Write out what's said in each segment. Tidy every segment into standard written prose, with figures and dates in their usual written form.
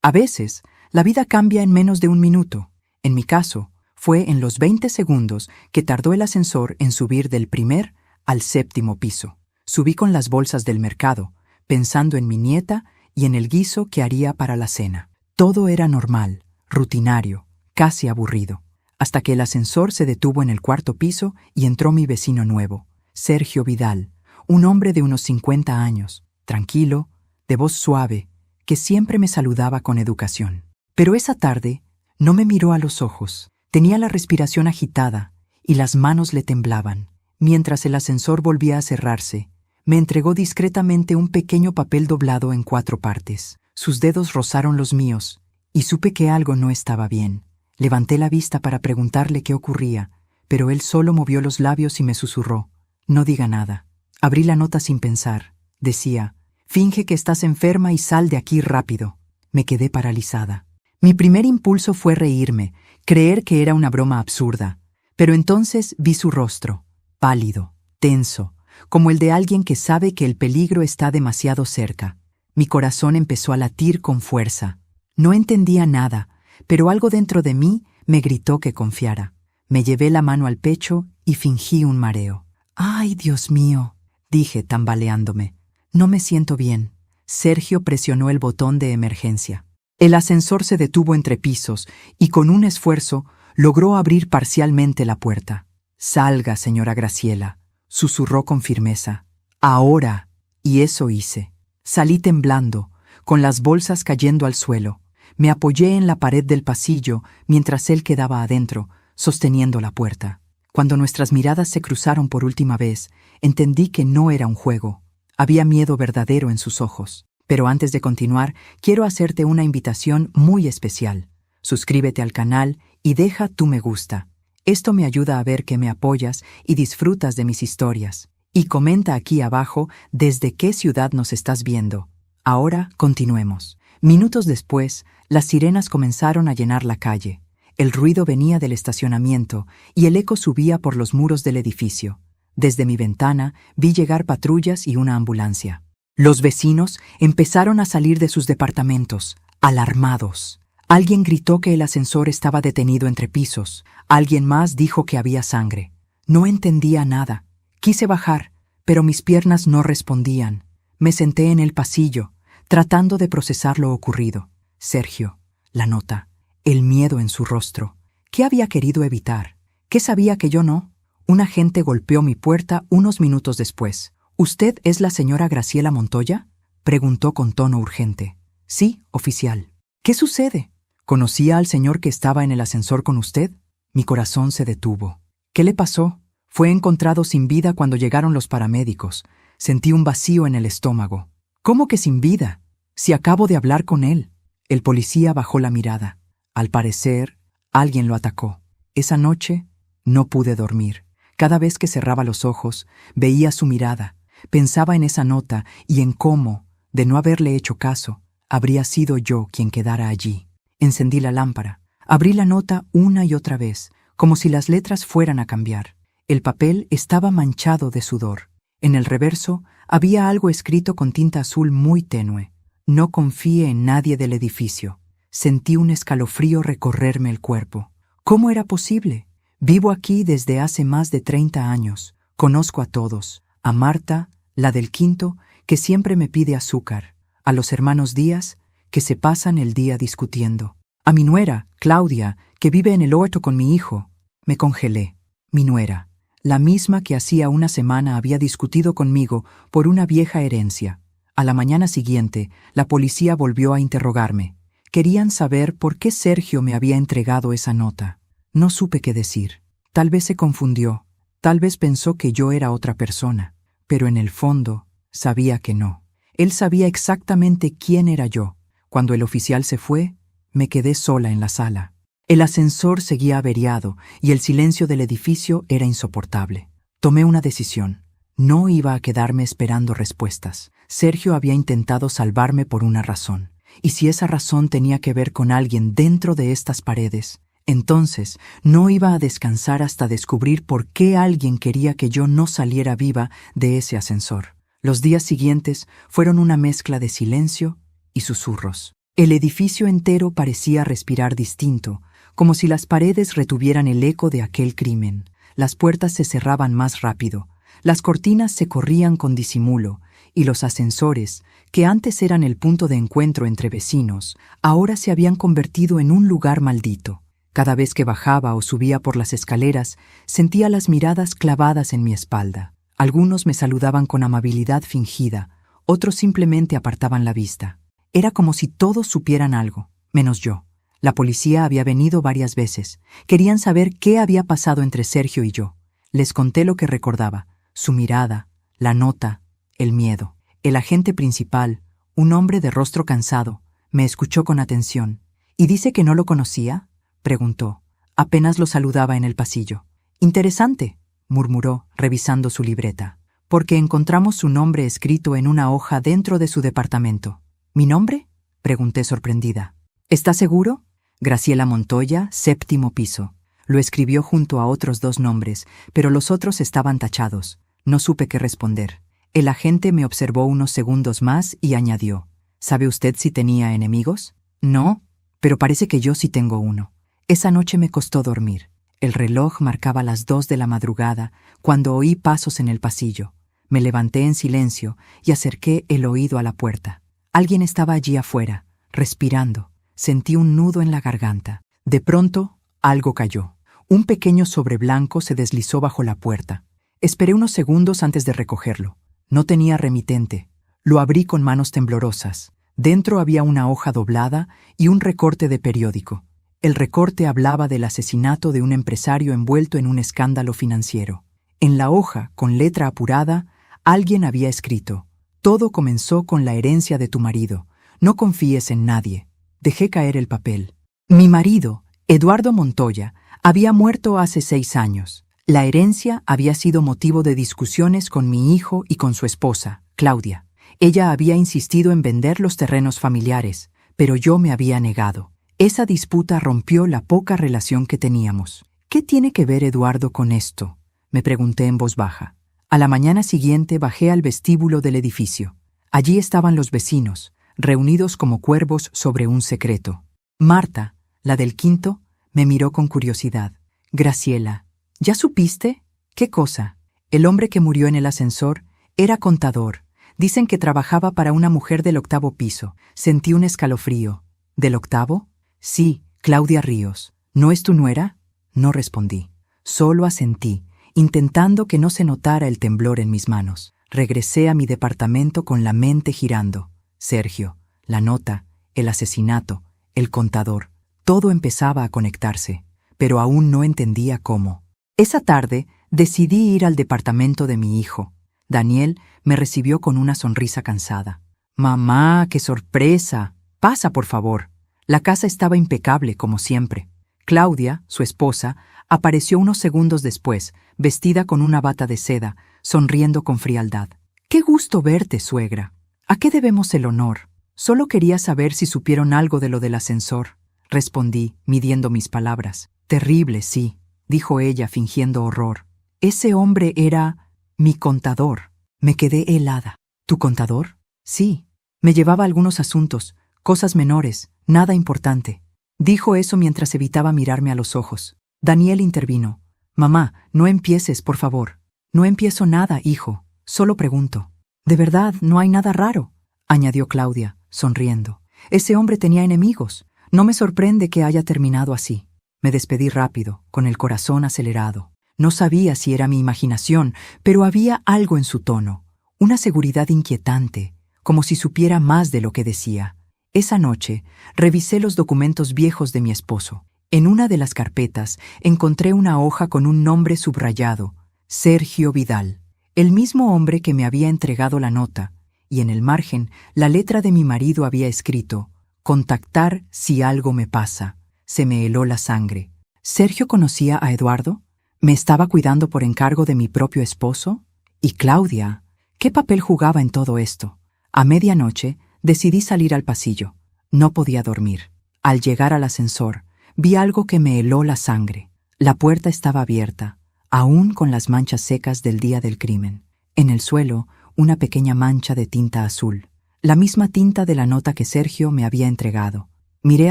A veces, la vida cambia en menos de un minuto. En mi caso, fue en los 20 segundos que tardó el ascensor en subir del primer al séptimo piso. Subí con las bolsas del mercado, pensando en mi nieta y en el guiso que haría para la cena. Todo era normal, rutinario, casi aburrido, hasta que el ascensor se detuvo en el cuarto piso y entró mi vecino nuevo, Sergio Vidal, un hombre de unos 50 años, tranquilo, de voz suave, que siempre me saludaba con educación. Pero esa tarde no me miró a los ojos. Tenía la respiración agitada y las manos le temblaban. Mientras el ascensor volvía a cerrarse, me entregó discretamente un pequeño papel doblado en 4 partes. Sus dedos rozaron los míos y supe que algo no estaba bien. Levanté la vista para preguntarle qué ocurría, pero él solo movió los labios y me susurró: «No diga nada». Abrí la nota sin pensar. Decía: «Finge que estás enferma y sal de aquí rápido». Me quedé paralizada. Mi primer impulso fue reírme, creer que era una broma absurda, pero entonces vi su rostro, pálido, tenso, como el de alguien que sabe que el peligro está demasiado cerca. Mi corazón empezó a latir con fuerza. No entendía nada, pero algo dentro de mí me gritó que confiara. Me llevé la mano al pecho y fingí un mareo. «Ay, Dios mío», dije tambaleándome. «No me siento bien». Sergio presionó el botón de emergencia. El ascensor se detuvo entre pisos y con un esfuerzo logró abrir parcialmente la puerta. «Salga, señora Graciela», susurró con firmeza. «Ahora». Y eso hice. Salí temblando, con las bolsas cayendo al suelo. Me apoyé en la pared del pasillo mientras él quedaba adentro, sosteniendo la puerta. Cuando nuestras miradas se cruzaron por última vez, entendí que no era un juego. Había miedo verdadero en sus ojos. Pero antes de continuar, quiero hacerte una invitación muy especial. Suscríbete al canal y deja tu me gusta. Esto me ayuda a ver que me apoyas y disfrutas de mis historias. Y comenta aquí abajo desde qué ciudad nos estás viendo. Ahora continuemos. Minutos después, las sirenas comenzaron a llenar la calle. El ruido venía del estacionamiento y el eco subía por los muros del edificio. Desde mi ventana vi llegar patrullas y una ambulancia. Los vecinos empezaron a salir de sus departamentos, alarmados. Alguien gritó que el ascensor estaba detenido entre pisos. Alguien más dijo que había sangre. No entendía nada. Quise bajar, pero mis piernas no respondían. Me senté en el pasillo, tratando de procesar lo ocurrido. Sergio, la nota, el miedo en su rostro. ¿Qué había querido evitar? ¿Qué sabía que yo no? Un agente golpeó mi puerta unos minutos después. «¿Usted es la señora Graciela Montoya?», preguntó con tono urgente. «Sí, oficial». «¿Qué sucede? ¿Conocía al señor que estaba en el ascensor con usted?». Mi corazón se detuvo. «¿Qué le pasó?». «Fue encontrado sin vida cuando llegaron los paramédicos. Sentí un vacío en el estómago». «¿Cómo que sin vida? Si acabo de hablar con él». El policía bajó la mirada. Al parecer, alguien lo atacó. Esa noche no pude dormir. Cada vez que cerraba los ojos, veía su mirada. Pensaba en esa nota y en cómo, de no haberle hecho caso, habría sido yo quien quedara allí. Encendí la lámpara. Abrí la nota una y otra vez, como si las letras fueran a cambiar. El papel estaba manchado de sudor. En el reverso había algo escrito con tinta azul muy tenue. «No confíe en nadie del edificio». Sentí un escalofrío recorrerme el cuerpo. ¿Cómo era posible? Vivo aquí desde hace más de 30 años. Conozco a todos. A Marta, la del quinto, que siempre me pide azúcar. A los hermanos Díaz, que se pasan el día discutiendo. A mi nuera, Claudia, que vive en el huerto con mi hijo. Me congelé. Mi nuera, la misma que hacía una semana había discutido conmigo por una vieja herencia. A la mañana siguiente, la policía volvió a interrogarme. Querían saber por qué Sergio me había entregado esa nota. No supe qué decir. Tal vez se confundió. Tal vez pensó que yo era otra persona. Pero en el fondo, sabía que no. Él sabía exactamente quién era yo. Cuando el oficial se fue, me quedé sola en la sala. El ascensor seguía averiado y el silencio del edificio era insoportable. Tomé una decisión. No iba a quedarme esperando respuestas. Sergio había intentado salvarme por una razón. Y si esa razón tenía que ver con alguien dentro de estas paredes, entonces no iba a descansar hasta descubrir por qué alguien quería que yo no saliera viva de ese ascensor. Los días siguientes fueron una mezcla de silencio y susurros. El edificio entero parecía respirar distinto, como si las paredes retuvieran el eco de aquel crimen. Las puertas se cerraban más rápido, las cortinas se corrían con disimulo, y los ascensores, que antes eran el punto de encuentro entre vecinos, ahora se habían convertido en un lugar maldito. Cada vez que bajaba o subía por las escaleras, sentía las miradas clavadas en mi espalda. Algunos me saludaban con amabilidad fingida, otros simplemente apartaban la vista. Era como si todos supieran algo, menos yo. La policía había venido varias veces. Querían saber qué había pasado entre Sergio y yo. Les conté lo que recordaba, su mirada, la nota, el miedo. El agente principal, un hombre de rostro cansado, me escuchó con atención. ¿Y dice que no lo conocía?, preguntó. Apenas lo saludaba en el pasillo. Interesante, murmuró, revisando su libreta, porque encontramos su nombre escrito en una hoja dentro de su departamento. ¿Mi nombre?, pregunté sorprendida. ¿Está seguro? Graciela Montoya, 7º piso. Lo escribió junto a otros 2 nombres, pero los otros estaban tachados. No supe qué responder. El agente me observó unos segundos más y añadió: ¿Sabe usted si tenía enemigos? No, pero parece que yo sí tengo uno. Esa noche me costó dormir. El reloj marcaba las 2 de la madrugada cuando oí pasos en el pasillo. Me levanté en silencio y acerqué el oído a la puerta. Alguien estaba allí afuera, respirando. Sentí un nudo en la garganta. De pronto, algo cayó. Un pequeño sobre blanco se deslizó bajo la puerta. Esperé unos segundos antes de recogerlo. No tenía remitente. Lo abrí con manos temblorosas. Dentro había una hoja doblada y un recorte de periódico. El recorte hablaba del asesinato de un empresario envuelto en un escándalo financiero. En la hoja, con letra apurada, alguien había escrito: «Todo comenzó con la herencia de tu marido. No confíes en nadie». Dejé caer el papel. Mi marido, Eduardo Montoya, había muerto hace 6 años. La herencia había sido motivo de discusiones con mi hijo y con su esposa, Claudia. Ella había insistido en vender los terrenos familiares, pero yo me había negado. Esa disputa rompió la poca relación que teníamos. ¿Qué tiene que ver Eduardo con esto?, me pregunté en voz baja. A la mañana siguiente bajé al vestíbulo del edificio. Allí estaban los vecinos, reunidos como cuervos sobre un secreto. Marta, la del quinto, me miró con curiosidad. «Graciela, ¿ya supiste? ¿Qué cosa?» El hombre que murió en el ascensor era contador. Dicen que trabajaba para una mujer del 8º piso. Sentí un escalofrío. ¿Del 8º? Sí, Claudia Ríos. ¿No es tu nuera? No respondí. Solo asentí, intentando que no se notara el temblor en mis manos. Regresé a mi departamento con la mente girando. Sergio, la nota, el asesinato, el contador. Todo empezaba a conectarse, pero aún no entendía cómo. Esa tarde decidí ir al departamento de mi hijo. Daniel me recibió con una sonrisa cansada. «Mamá, qué sorpresa. Pasa, por favor». La casa estaba impecable, como siempre. Claudia, su esposa, apareció unos segundos después, vestida con una bata de seda, sonriendo con frialdad. «Qué gusto verte, suegra. ¿A qué debemos el honor? Solo quería saber si supieron algo de lo del ascensor», respondí, midiendo mis palabras. «Terrible, sí», dijo ella, fingiendo horror. «Ese hombre era mi contador». Me quedé helada. ¿Tu contador? Sí. Me llevaba algunos asuntos, cosas menores, nada importante. Dijo eso mientras evitaba mirarme a los ojos. Daniel intervino. «Mamá, no empieces, por favor». «No empiezo nada, hijo. Solo pregunto». «De verdad, no hay nada raro», añadió Claudia, sonriendo. «Ese hombre tenía enemigos. No me sorprende que haya terminado así». Me despedí rápido, con el corazón acelerado. No sabía si era mi imaginación, pero había algo en su tono, una seguridad inquietante, como si supiera más de lo que decía. Esa noche revisé los documentos viejos de mi esposo. En una de las carpetas encontré una hoja con un nombre subrayado: Sergio Vidal, el mismo hombre que me había entregado la nota, y en el margen la letra de mi marido había escrito: «Contactar si algo me pasa». Se me heló la sangre. ¿Sergio conocía a Eduardo? ¿Me estaba cuidando por encargo de mi propio esposo? ¿Y Claudia? ¿Qué papel jugaba en todo esto? A medianoche decidí salir al pasillo. No podía dormir. Al llegar al ascensor, vi algo que me heló la sangre. La puerta estaba abierta, aún con las manchas secas del día del crimen. En el suelo, una pequeña mancha de tinta azul. la misma tinta de la nota que Sergio me había entregado. Miré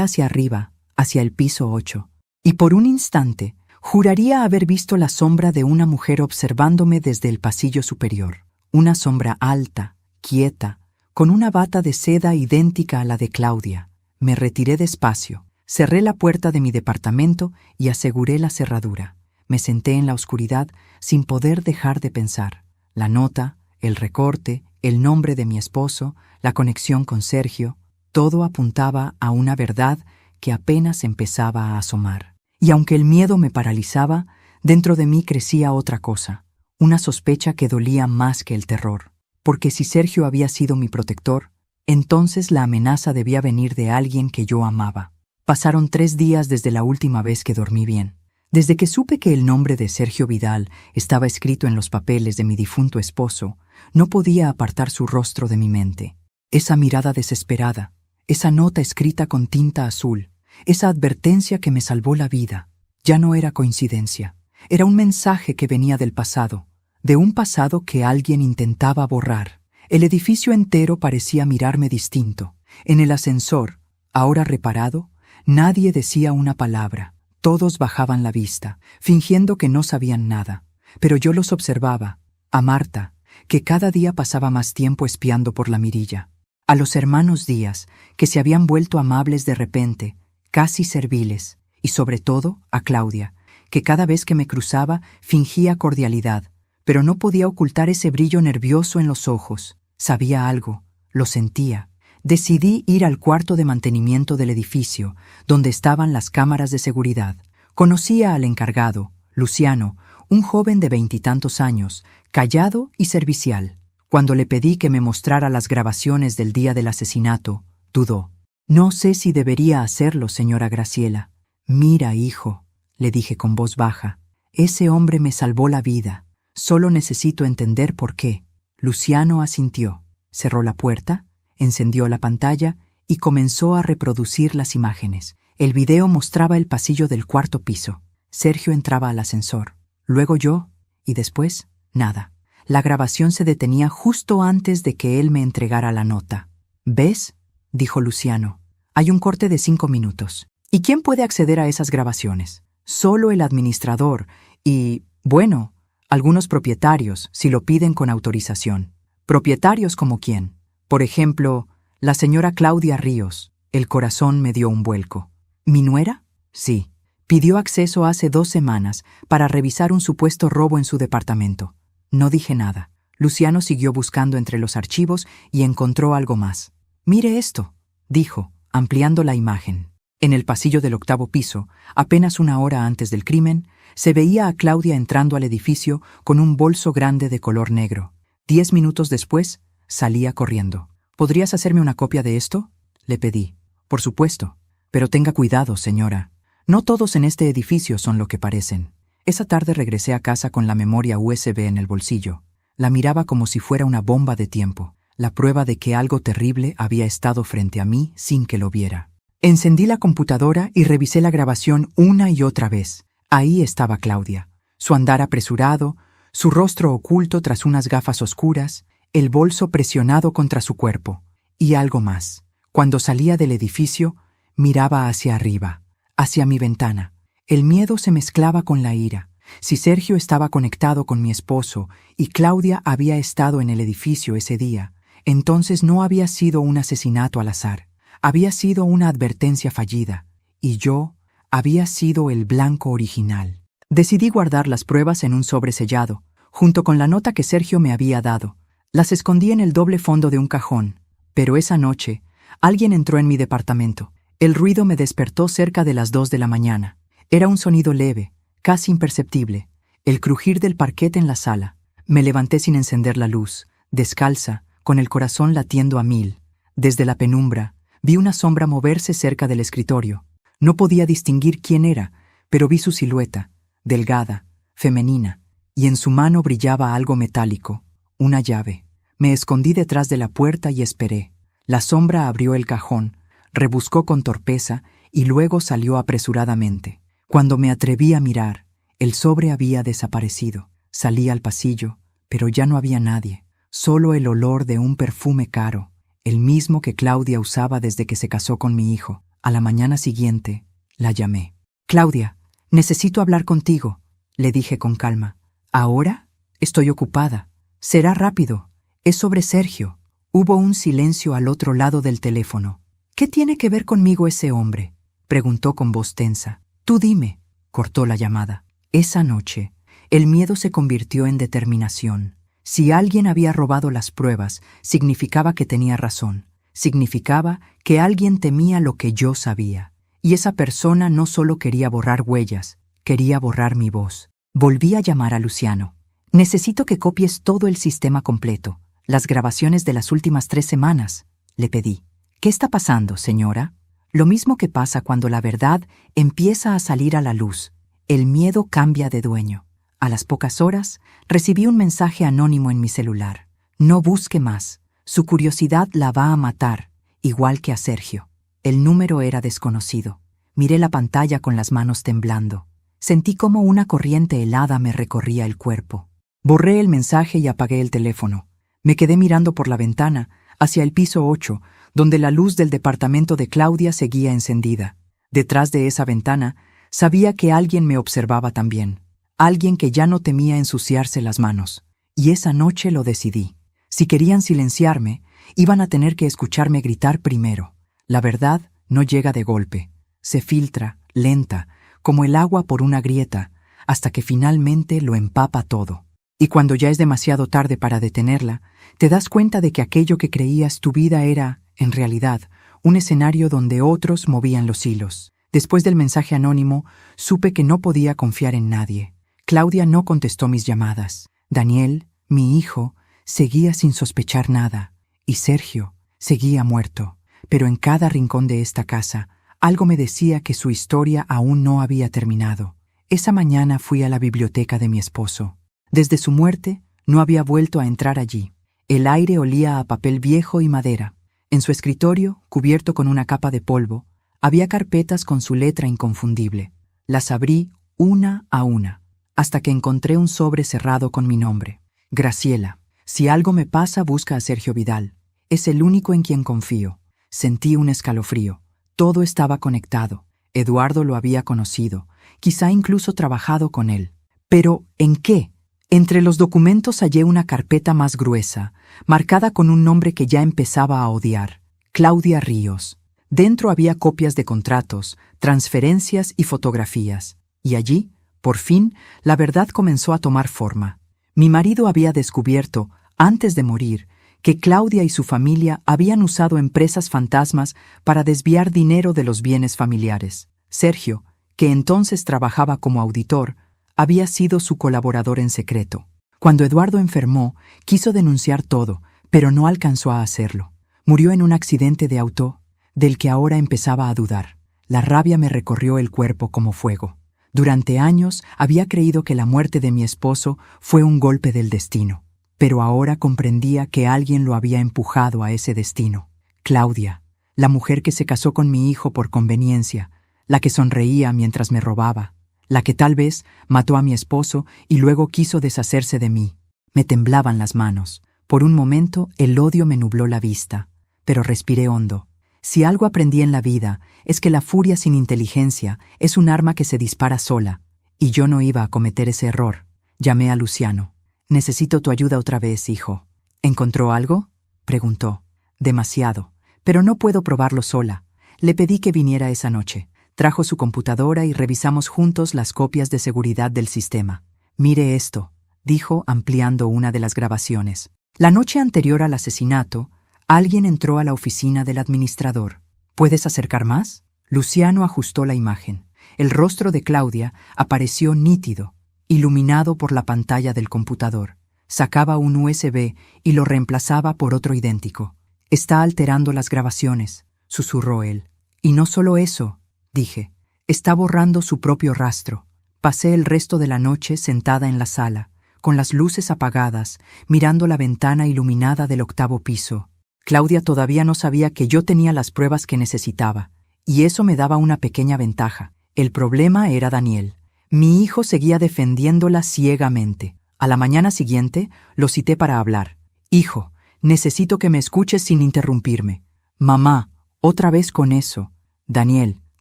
hacia arriba, hacia el piso 8, y por un instante juraría haber visto la sombra de una mujer observándome desde el pasillo superior. Una sombra alta, quieta, con una bata de seda idéntica a la de Claudia. Me retiré despacio, cerré la puerta de mi departamento y aseguré la cerradura. Me senté en la oscuridad sin poder dejar de pensar. La nota, el recorte, el nombre de mi esposo, la conexión con Sergio, todo apuntaba a una verdad que apenas empezaba a asomar. Y aunque el miedo me paralizaba, dentro de mí crecía otra cosa, una sospecha que dolía más que el terror. Porque si Sergio había sido mi protector, entonces la amenaza debía venir de alguien que yo amaba. Pasaron 3 días desde la última vez que dormí bien. Desde que supe que el nombre de Sergio Vidal estaba escrito en los papeles de mi difunto esposo, no podía apartar su rostro de mi mente. Esa mirada desesperada, esa nota escrita con tinta azul, esa advertencia que me salvó la vida, ya no era coincidencia. Era un mensaje que venía del pasado, de un pasado que alguien intentaba borrar. El edificio entero parecía mirarme distinto. En el ascensor, ahora reparado, nadie decía una palabra. Todos bajaban la vista, fingiendo que no sabían nada. Pero yo los observaba, a Marta, que cada día pasaba más tiempo espiando por la mirilla, a los hermanos Díaz, que se habían vuelto amables de repente, casi serviles, y sobre todo a Claudia, que cada vez que me cruzaba fingía cordialidad, pero no podía ocultar ese brillo nervioso en los ojos. Sabía algo, lo sentía. Decidí ir al cuarto de mantenimiento del edificio, donde estaban las cámaras de seguridad. Conocía al encargado, Luciano, un joven de 20 y tantos años, callado y servicial. Cuando le pedí que me mostrara las grabaciones del día del asesinato, dudó. «No sé si debería hacerlo, señora Graciela». «Mira, hijo», le dije con voz baja, «ese hombre me salvó la vida. Solo necesito entender por qué». Luciano asintió, cerró la puerta, encendió la pantalla y comenzó a reproducir las imágenes. El video mostraba el pasillo del 4º piso. Sergio entraba al ascensor, luego yo, y después, nada. La grabación se detenía justo antes de que él me entregara la nota. «¿Ves?», dijo Luciano. «Hay un corte de 5 minutos. ¿Y quién puede acceder a esas grabaciones? Solo el administrador y, bueno, algunos propietarios, si lo piden con autorización». «¿Propietarios como quién?» «Por ejemplo, la señora Claudia Ríos». El corazón me dio un vuelco. ¿Mi nuera? Sí. Pidió acceso hace 2 semanas para revisar un supuesto robo en su departamento. No dije nada. Luciano siguió buscando entre los archivos y encontró algo más. «Mire esto», dijo, ampliando la imagen. En el pasillo del 8º piso, apenas 1 hora antes del crimen, se veía a Claudia entrando al edificio con un bolso grande de color negro. 10 minutos después, salía corriendo. «¿Podrías hacerme una copia de esto?», le pedí. «Por supuesto. Pero tenga cuidado, señora. No todos en este edificio son lo que parecen». Esa tarde regresé a casa con la memoria USB en el bolsillo. La miraba como si fuera una bomba de tiempo, la prueba de que algo terrible había estado frente a mí sin que lo viera. Encendí la computadora y revisé la grabación una y otra vez. Ahí estaba Claudia, su andar apresurado, su rostro oculto tras unas gafas oscuras, el bolso presionado contra su cuerpo. Y algo más. Cuando salía del edificio, miraba hacia arriba, hacia mi ventana. El miedo se mezclaba con la ira. Si Sergio estaba conectado con mi esposo y Claudia había estado en el edificio ese día, entonces no había sido un asesinato al azar. Había sido una advertencia fallida. Y yo había sido el blanco original. Decidí guardar las pruebas en un sobre sellado, junto con la nota que Sergio me había dado. Las escondí en el doble fondo de un cajón. Pero esa noche, alguien entró en mi departamento. El ruido me despertó cerca de las 2 de la mañana. Era un sonido leve, casi imperceptible, el crujir del parquet en la sala. Me levanté sin encender la luz, descalza, con el corazón latiendo a 1000. Desde la penumbra, vi una sombra moverse cerca del escritorio. No podía distinguir quién era, pero vi su silueta, delgada, femenina, y en su mano brillaba algo metálico, una llave. Me escondí detrás de la puerta y esperé. La sombra abrió el cajón, rebuscó con torpeza y luego salió apresuradamente. Cuando me atreví a mirar, el sobre había desaparecido. Salí al pasillo, pero ya no había nadie, solo el olor de un perfume caro. el mismo que Claudia usaba desde que se casó con mi hijo. A la mañana siguiente, la llamé. «Claudia, necesito hablar contigo», le dije con calma. «¿Ahora? Estoy ocupada. Será rápido. Es sobre Sergio». Hubo un silencio al otro lado del teléfono. «¿Qué tiene que ver conmigo ese hombre?», preguntó con voz tensa. «Tú dime», cortó la llamada. Esa noche, el miedo se convirtió en determinación. Si alguien había robado las pruebas, significaba que tenía razón. Significaba que alguien temía lo que yo sabía. Y esa persona no solo quería borrar huellas, quería borrar mi voz. Volví a llamar a Luciano. «Necesito que copies todo el sistema completo, las grabaciones de las últimas 3 semanas», le pedí. «¿Qué está pasando, señora?». «Lo mismo que pasa cuando la verdad empieza a salir a la luz. El miedo cambia de dueño». A las pocas horas, recibí un mensaje anónimo en mi celular. «No busque más. Su curiosidad la va a matar, igual que a Sergio». El número era desconocido. Miré la pantalla con las manos temblando. Sentí como una corriente helada me recorría el cuerpo. Borré el mensaje y apagué el teléfono. Me quedé mirando por la ventana, hacia el piso 8, donde la luz del departamento de Claudia seguía encendida. Detrás de esa ventana, sabía que alguien me observaba también. Alguien que ya no temía ensuciarse las manos. Y esa noche lo decidí. Si querían silenciarme, iban a tener que escucharme gritar primero. La verdad no llega de golpe. Se filtra, lenta, como el agua por una grieta, hasta que finalmente lo empapa todo. Y cuando ya es demasiado tarde para detenerla, te das cuenta de que aquello que creías tu vida era, en realidad, un escenario donde otros movían los hilos. Después del mensaje anónimo, supe que no podía confiar en nadie. Claudia no contestó mis llamadas. Daniel, mi hijo, seguía sin sospechar nada. Y Sergio seguía muerto. Pero en cada rincón de esta casa, algo me decía que su historia aún no había terminado. Esa mañana fui a la biblioteca de mi esposo. Desde su muerte, no había vuelto a entrar allí. El aire olía a papel viejo y madera. En su escritorio, cubierto con una capa de polvo, había carpetas con su letra inconfundible. Las abrí una a una, hasta que encontré un sobre cerrado con mi nombre. «Graciela, si algo me pasa, busca a Sergio Vidal. Es el único en quien confío». Sentí un escalofrío. Todo estaba conectado. Eduardo lo había conocido, quizá incluso trabajado con él. ¿Pero en qué? Entre los documentos hallé una carpeta más gruesa, marcada con un nombre que ya empezaba a odiar: Claudia Ríos. Dentro había copias de contratos, transferencias y fotografías. Y allí, por fin, la verdad comenzó a tomar forma. Mi marido había descubierto, antes de morir, que Claudia y su familia habían usado empresas fantasmas para desviar dinero de los bienes familiares. Sergio, que entonces trabajaba como auditor, había sido su colaborador en secreto. Cuando Eduardo enfermó, quiso denunciar todo, pero no alcanzó a hacerlo. Murió en un accidente de auto, del que ahora empezaba a dudar. La rabia me recorrió el cuerpo como fuego. Durante años había creído que la muerte de mi esposo fue un golpe del destino. Pero ahora comprendía que alguien lo había empujado a ese destino. Claudia, la mujer que se casó con mi hijo por conveniencia, la que sonreía mientras me robaba, la que tal vez mató a mi esposo y luego quiso deshacerse de mí. Me temblaban las manos. Por un momento el odio me nubló la vista, pero respiré hondo. Si algo aprendí en la vida es que la furia sin inteligencia es un arma que se dispara sola, y yo no iba a cometer ese error. Llamé a Luciano. «Necesito tu ayuda otra vez, hijo». «¿Encontró algo?», preguntó. «Demasiado, pero no puedo probarlo sola». Le pedí que viniera esa noche. Trajo su computadora y revisamos juntos las copias de seguridad del sistema. «Mire esto», dijo ampliando una de las grabaciones. La noche anterior al asesinato, alguien entró a la oficina del administrador. «¿Puedes acercar más?». Luciano ajustó la imagen. El rostro de Claudia apareció nítido, iluminado por la pantalla del computador. Sacaba un USB y lo reemplazaba por otro idéntico. «Está alterando las grabaciones», susurró él. «Y no solo eso», dije. «Está borrando su propio rastro». Pasé el resto de la noche sentada en la sala, con las luces apagadas, mirando la ventana iluminada del 8º piso. Claudia todavía no sabía que yo tenía las pruebas que necesitaba, y eso me daba una pequeña ventaja. El problema era Daniel. Mi hijo seguía defendiéndola ciegamente. A la mañana siguiente lo cité para hablar. «Hijo, Necesito que me escuches sin interrumpirme. Mamá, otra vez con eso. Daniel,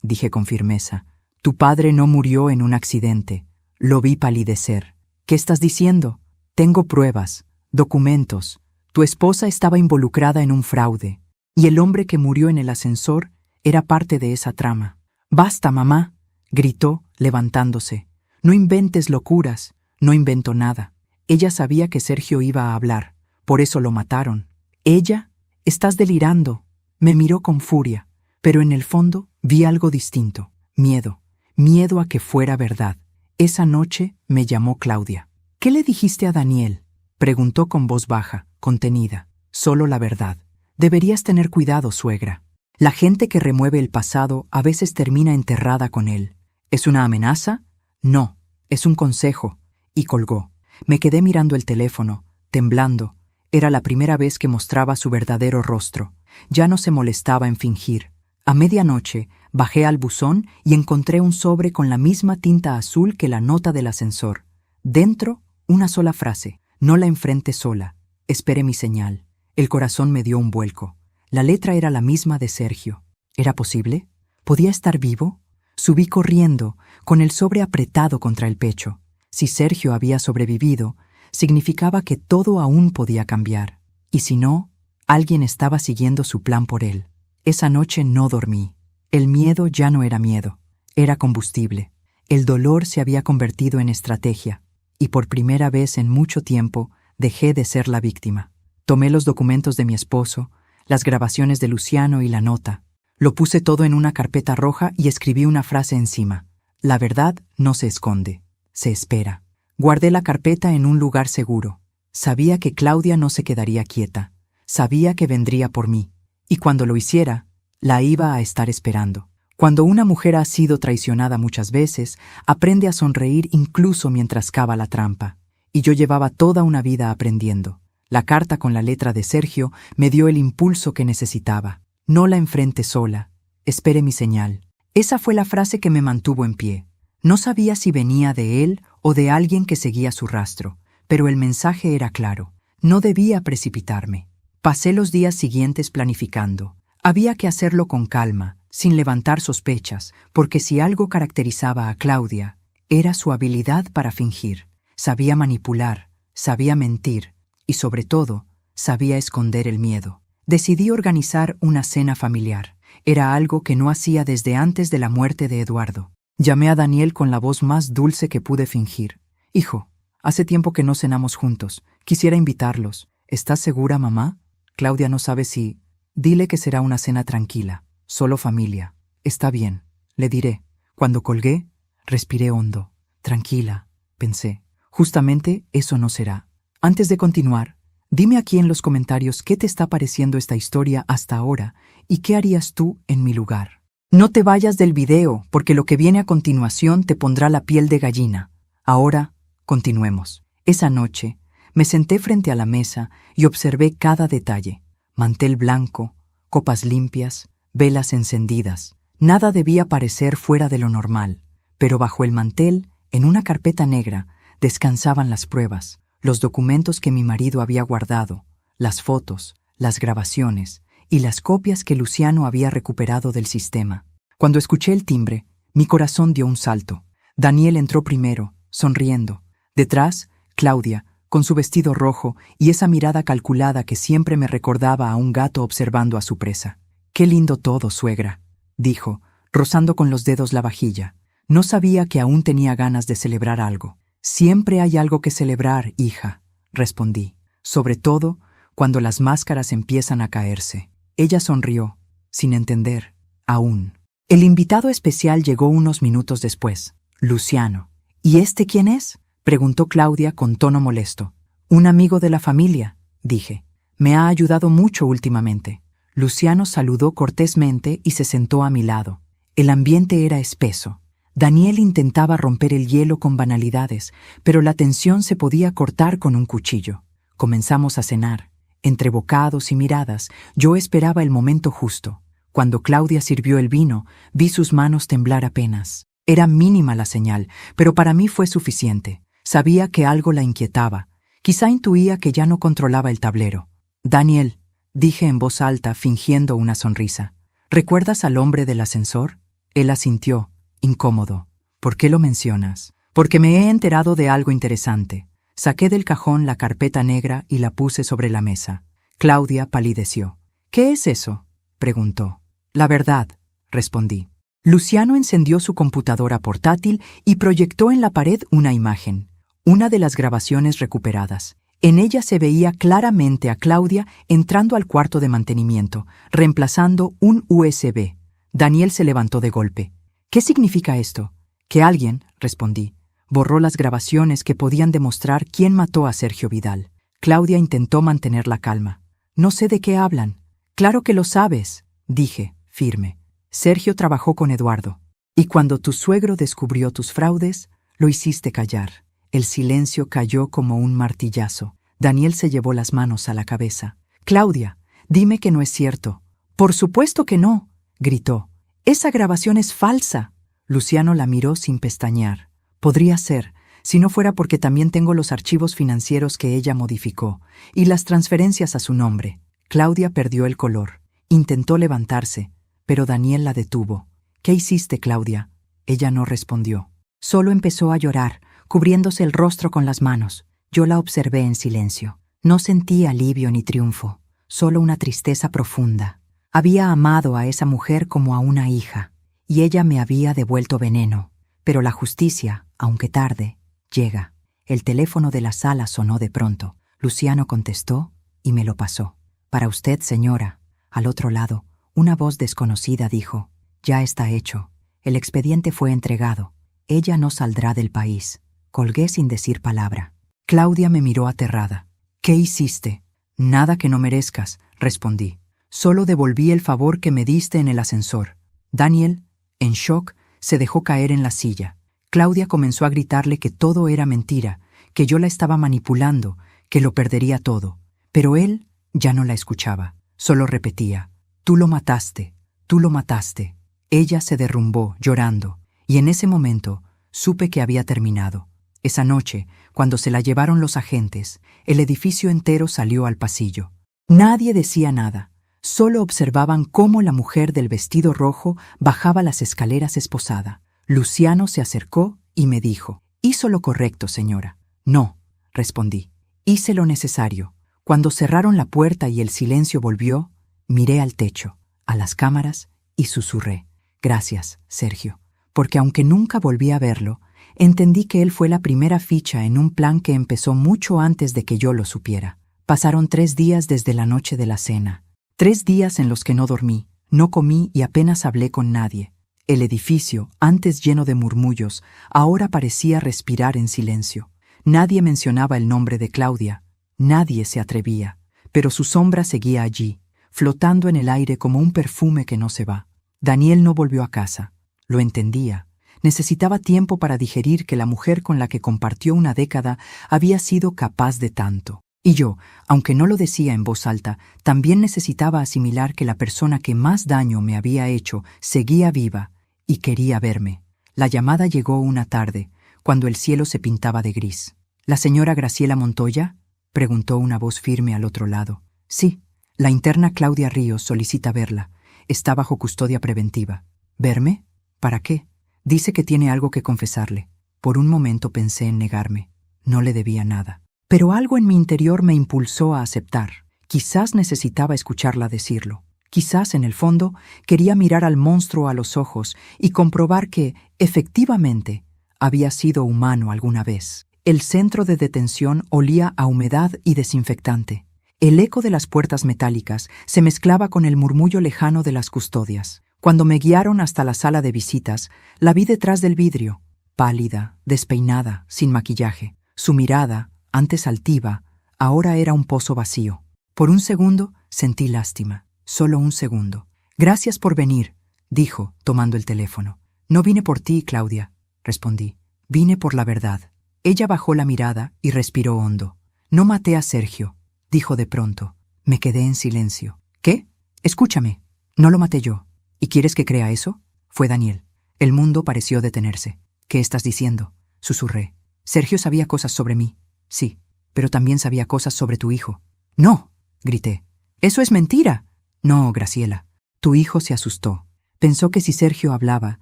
dije con firmeza, tu padre no murió en un accidente. Lo vi palidecer. ¿Qué estás diciendo? Tengo pruebas, documentos. Tu esposa estaba involucrada en un fraude, y el hombre que murió en el ascensor era parte de esa trama. Basta, mamá, gritó, levantándose. No inventes locuras. No inventó nada. Ella sabía que Sergio iba a hablar, por eso lo mataron. ¿Ella? Estás delirando. Me miró con furia, pero en el fondo vi algo distinto. Miedo. Miedo a que fuera verdad. Esa noche me llamó Claudia. ¿Qué le dijiste a Daniel? Preguntó con voz baja, contenida. Solo la verdad. Deberías tener cuidado, suegra. La gente que remueve el pasado a veces termina enterrada con él. ¿Es una amenaza? No, es un consejo. Y colgó. Me quedé mirando el teléfono, temblando. Era la primera vez que mostraba su verdadero rostro. Ya no se molestaba en fingir. A medianoche bajé al buzón y encontré un sobre con la misma tinta azul que la nota del ascensor. Dentro, una sola frase. No la enfrente sola. Esperé mi señal. El corazón me dio un vuelco. La letra era la misma de Sergio. ¿Era posible? ¿Podía estar vivo? Subí corriendo, con el sobre apretado contra el pecho. Si Sergio había sobrevivido, significaba que todo aún podía cambiar. Y si no, alguien estaba siguiendo su plan por él. Esa noche no dormí. El miedo ya no era miedo, era combustible. El dolor se había convertido en estrategia, y por primera vez en mucho tiempo dejé de ser la víctima. Tomé los documentos de mi esposo, las grabaciones de Luciano y la nota. Lo puse todo en una carpeta roja y escribí una frase encima. La verdad no se esconde, se espera. Guardé la carpeta en un lugar seguro. Sabía que Claudia no se quedaría quieta. Sabía que vendría por mí. Y cuando lo hiciera, la iba a estar esperando. Cuando una mujer ha sido traicionada muchas veces, aprende a sonreír incluso mientras cava la trampa. Y yo llevaba toda una vida aprendiendo. La carta con la letra de Sergio me dio el impulso que necesitaba. No la enfrente sola. Espere mi señal. Esa fue la frase que me mantuvo en pie. No sabía si venía de él o de alguien que seguía su rastro, pero el mensaje era claro. No debía precipitarme. Pasé los días siguientes planificando. Había que hacerlo con calma, sin levantar sospechas, porque si algo caracterizaba a Claudia, era su habilidad para fingir. Sabía manipular, sabía mentir y, sobre todo, sabía esconder el miedo. Decidí organizar una cena familiar. Era algo que no hacía desde antes de la muerte de Eduardo. Llamé a Daniel con la voz más dulce que pude fingir. Hijo, hace tiempo que no cenamos juntos. Quisiera invitarlos. ¿Estás segura, mamá? Claudia no sabe si... Dile que será una cena tranquila, solo familia. Está bien, le diré. Cuando colgué, respiré hondo. Tranquila, pensé. Justamente eso no será. Antes de continuar, dime aquí en los comentarios qué te está pareciendo esta historia hasta ahora y qué harías tú en mi lugar. No te vayas del video, porque lo que viene a continuación te pondrá la piel de gallina. Ahora, continuemos. Esa noche, me senté frente a la mesa y observé cada detalle. Mantel blanco, copas limpias, velas encendidas. Nada debía parecer fuera de lo normal, pero bajo el mantel, en una carpeta negra, descansaban las pruebas, los documentos que mi marido había guardado, las fotos, las grabaciones y las copias que Luciano había recuperado del sistema. Cuando escuché el timbre, mi corazón dio un salto. Daniel entró primero, sonriendo. Detrás, Claudia, con su vestido rojo y esa mirada calculada que siempre me recordaba a un gato observando a su presa. «Qué lindo todo, suegra», dijo, rozando con los dedos la vajilla. No sabía que aún tenía ganas de celebrar algo. «Siempre hay algo que celebrar, hija», respondí, sobre todo cuando las máscaras empiezan a caerse. Ella sonrió, sin entender, aún. El invitado especial llegó unos minutos después, Luciano. «¿Y este quién es?», preguntó Claudia con tono molesto. «Un amigo de la familia», dije. «Me ha ayudado mucho últimamente». Luciano saludó cortésmente y se sentó a mi lado. El ambiente era espeso. Daniel intentaba romper el hielo con banalidades, pero la tensión se podía cortar con un cuchillo. Comenzamos a cenar. Entre bocados y miradas, yo esperaba el momento justo. Cuando Claudia sirvió el vino, vi sus manos temblar apenas. Era mínima la señal, pero para mí fue suficiente. Sabía que algo la inquietaba. Quizá intuía que ya no controlaba el tablero. Daniel, dije en voz alta, fingiendo una sonrisa. ¿Recuerdas al hombre del ascensor? Él asintió, incómodo. ¿Por qué lo mencionas? Porque me he enterado de algo interesante. Saqué del cajón la carpeta negra y la puse sobre la mesa. Claudia palideció. ¿Qué es eso?, preguntó. La verdad, respondí. Luciano encendió su computadora portátil y proyectó en la pared una imagen, una de las grabaciones recuperadas. En ella se veía claramente a Claudia entrando al cuarto de mantenimiento, reemplazando un USB. Daniel se levantó de golpe. ¿Qué significa esto? Que alguien, respondí, borró las grabaciones que podían demostrar quién mató a Sergio Vidal. Claudia intentó mantener la calma. No sé de qué hablan. Claro que lo sabes, dije, firme. Sergio trabajó con Eduardo. Y cuando tu suegro descubrió tus fraudes, lo hiciste callar. El silencio cayó como un martillazo. Daniel se llevó las manos a la cabeza. Claudia, dime que no es cierto. Por supuesto que no, gritó. Esa grabación es falsa. Luciano la miró sin pestañear. Podría ser, si no fuera porque también tengo los archivos financieros que ella modificó y las transferencias a su nombre. Claudia perdió el color. Intentó levantarse, pero Daniel la detuvo. ¿Qué hiciste, Claudia? Ella no respondió. Solo empezó a llorar, cubriéndose el rostro con las manos. Yo la observé en silencio. No sentí alivio ni triunfo, solo una tristeza profunda. Había amado a esa mujer como a una hija, y ella me había devuelto veneno. Pero la justicia, aunque tarde, llega. El teléfono de la sala sonó de pronto. Luciano contestó y me lo pasó. Para usted, señora. Al otro lado, una voz desconocida dijo, ya está hecho. El expediente fue entregado. Ella no saldrá del país. Colgué sin decir palabra. Claudia me miró aterrada. ¿Qué hiciste? Nada que no merezcas, respondí. Solo devolví el favor que me diste en el ascensor. Daniel, en shock, se dejó caer en la silla. Claudia comenzó a gritarle que todo era mentira, que yo la estaba manipulando, que lo perdería todo. Pero él ya no la escuchaba. Solo repetía, tú lo mataste, tú lo mataste. Ella se derrumbó, llorando, y en ese momento supe que había terminado. Esa noche, cuando se la llevaron los agentes, el edificio entero salió al pasillo. Nadie decía nada, solo observaban cómo la mujer del vestido rojo bajaba las escaleras esposada. Luciano se acercó y me dijo, «Hizo lo correcto, señora». «No», respondí, «hice lo necesario». Cuando cerraron la puerta y el silencio volvió, miré al techo, a las cámaras y susurré, «Gracias, Sergio», porque aunque nunca volví a verlo, entendí que él fue la primera ficha en un plan que empezó mucho antes de que yo lo supiera. Pasaron 3 días desde la noche de la cena. 3 días en los que no dormí, no comí y apenas hablé con nadie. El edificio, antes lleno de murmullos, ahora parecía respirar en silencio. Nadie mencionaba el nombre de Claudia. Nadie se atrevía. Pero su sombra seguía allí, flotando en el aire como un perfume que no se va. Daniel no volvió a casa. Lo entendía. Necesitaba tiempo para digerir que la mujer con la que compartió una década había sido capaz de tanto. Y yo, aunque no lo decía en voz alta, también necesitaba asimilar que la persona que más daño me había hecho seguía viva y quería verme. La llamada llegó una tarde, cuando el cielo se pintaba de gris. ¿La señora Graciela Montoya?, preguntó una voz firme al otro lado. Sí, la interna Claudia Ríos solicita verla. Está bajo custodia preventiva. ¿Verme? ¿Para qué? Dice que tiene algo que confesarle. Por un momento pensé en negarme. No le debía nada. Pero algo en mi interior me impulsó a aceptar. Quizás necesitaba escucharla decirlo. Quizás, en el fondo, quería mirar al monstruo a los ojos y comprobar que, efectivamente, había sido humano alguna vez. El centro de detención olía a humedad y desinfectante. El eco de las puertas metálicas se mezclaba con el murmullo lejano de las custodias. Cuando me guiaron hasta la sala de visitas, la vi detrás del vidrio, pálida, despeinada, sin maquillaje. Su mirada, antes altiva, ahora era un pozo vacío. Por un segundo sentí lástima. Solo un segundo. «Gracias por venir», dijo, tomando el teléfono. «No vine por ti, Claudia», respondí. «Vine por la verdad». Ella bajó la mirada y respiró hondo. «No maté a Sergio», dijo de pronto. Me quedé en silencio. «¿Qué? Escúchame. No lo maté yo. ¿Y quieres que crea eso?» Fue Daniel. El mundo pareció detenerse. «¿Qué estás diciendo?», susurré. «Sergio sabía cosas sobre mí». «Sí, pero también sabía cosas sobre tu hijo». «No», grité. ¡Eso es mentira! No, Graciela. Tu hijo se asustó. Pensó que si Sergio hablaba,